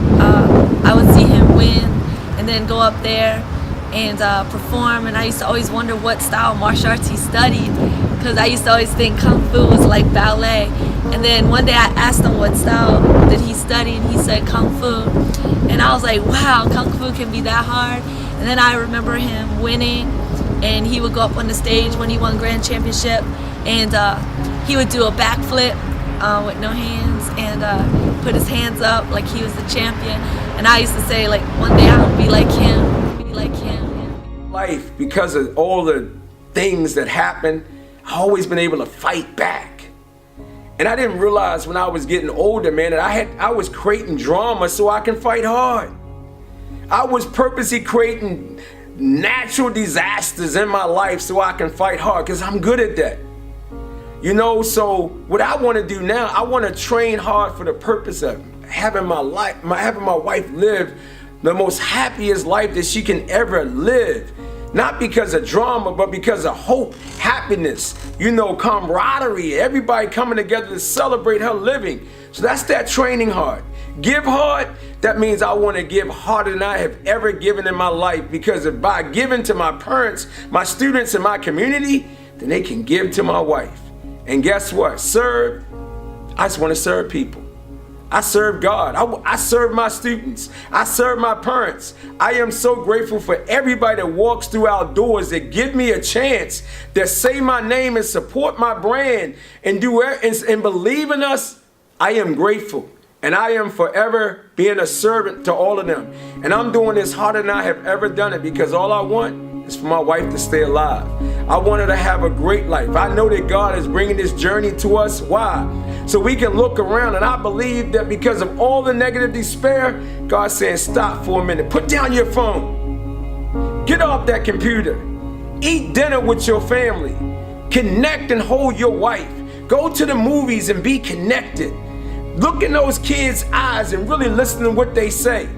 I would see him win and then go up there and perform, and I used to always wonder what style of martial arts he studied, because I used to always think Kung Fu was like ballet. And then one day I asked him what style did he study, and he said Kung Fu. And I was like, wow, Kung Fu can be that hard. And then I remember him winning, and he would go up on the stage when he won Grand Championship, and he would do a backflip with no hands and put his hands up like he was the champion. And I used to say, like, one day I would be like him, be like him. Life, because of all the things that happened, I've always been able to fight back. And I didn't realize when I was getting older, man, that I was creating drama so I can fight hard. I was purposely creating natural disasters in my life so I can fight hard, because I'm good at that. You know, so what I want to do now, I want to train hard for the purpose of having my wife live the most happiest life that she can ever live. Not because of drama, but because of hope, happiness, you know, camaraderie, everybody coming together to celebrate her living. So that's that training hard. Give hard, that means I want to give harder than I have ever given in my life, because if by giving to my parents, my students, and my community, then they can give to my wife. And guess what? Serve. I just want to serve people. I serve God. I serve my students. I serve my parents. I am so grateful for everybody that walks through our doors, that give me a chance, that say my name and support my brand and believe in us. I am grateful. And I am forever being a servant to all of them. And I'm doing this harder than I have ever done it, because all I want is for my wife to stay alive. I want her to have a great life. I know that God is bringing this journey to us. Why? So we can look around, and I believe that because of all the negative despair, God's saying, stop for a minute. Put down your phone. Get off that computer. Eat dinner with your family. Connect and hold your wife. Go to the movies and be connected. Look in those kids' eyes and really listen to what they say.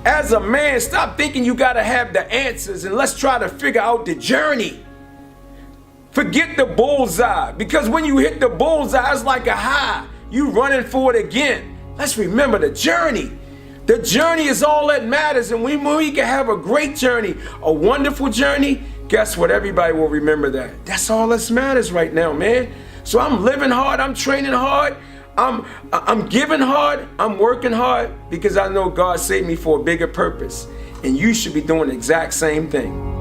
As a man, stop thinking you gotta have the answers, and let's try to figure out the journey. Forget the bullseye, because when you hit the bullseye, it's like a high. You running for it again. Let's remember the journey. The journey is all that matters, and when we can have a great journey, a wonderful journey, guess what? Everybody will remember that. That's all that matters right now, man. So I'm living hard, I'm training hard, I'm giving hard, I'm working hard, because I know God saved me for a bigger purpose. And you should be doing the exact same thing.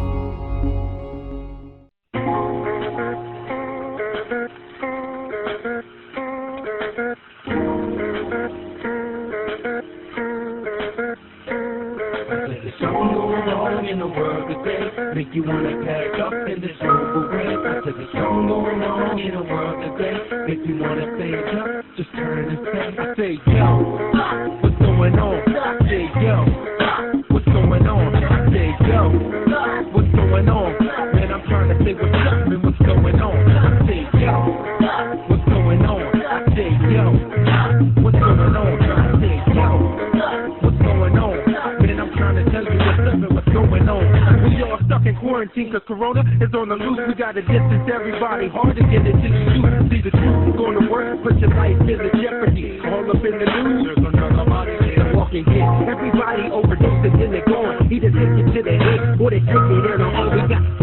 In the world today, make you wanna pack up in this room away. There's a song going on in the world today, make you wanna stand up, just turn and say, I say, yo, what's going on? I say, yo, what's going on? I say, yo, what's going on? Man, I'm trying to say what's up and what's going on. I say, yo. is on the loose. We gotta distance everybody, hard to get into the truth. See the truth, gonna work, put your life in the jeopardy. All up in the news, there's another body there. Walking hit, everybody overdosing, then they're gone. Either take it to the head, or they take it in, or all we got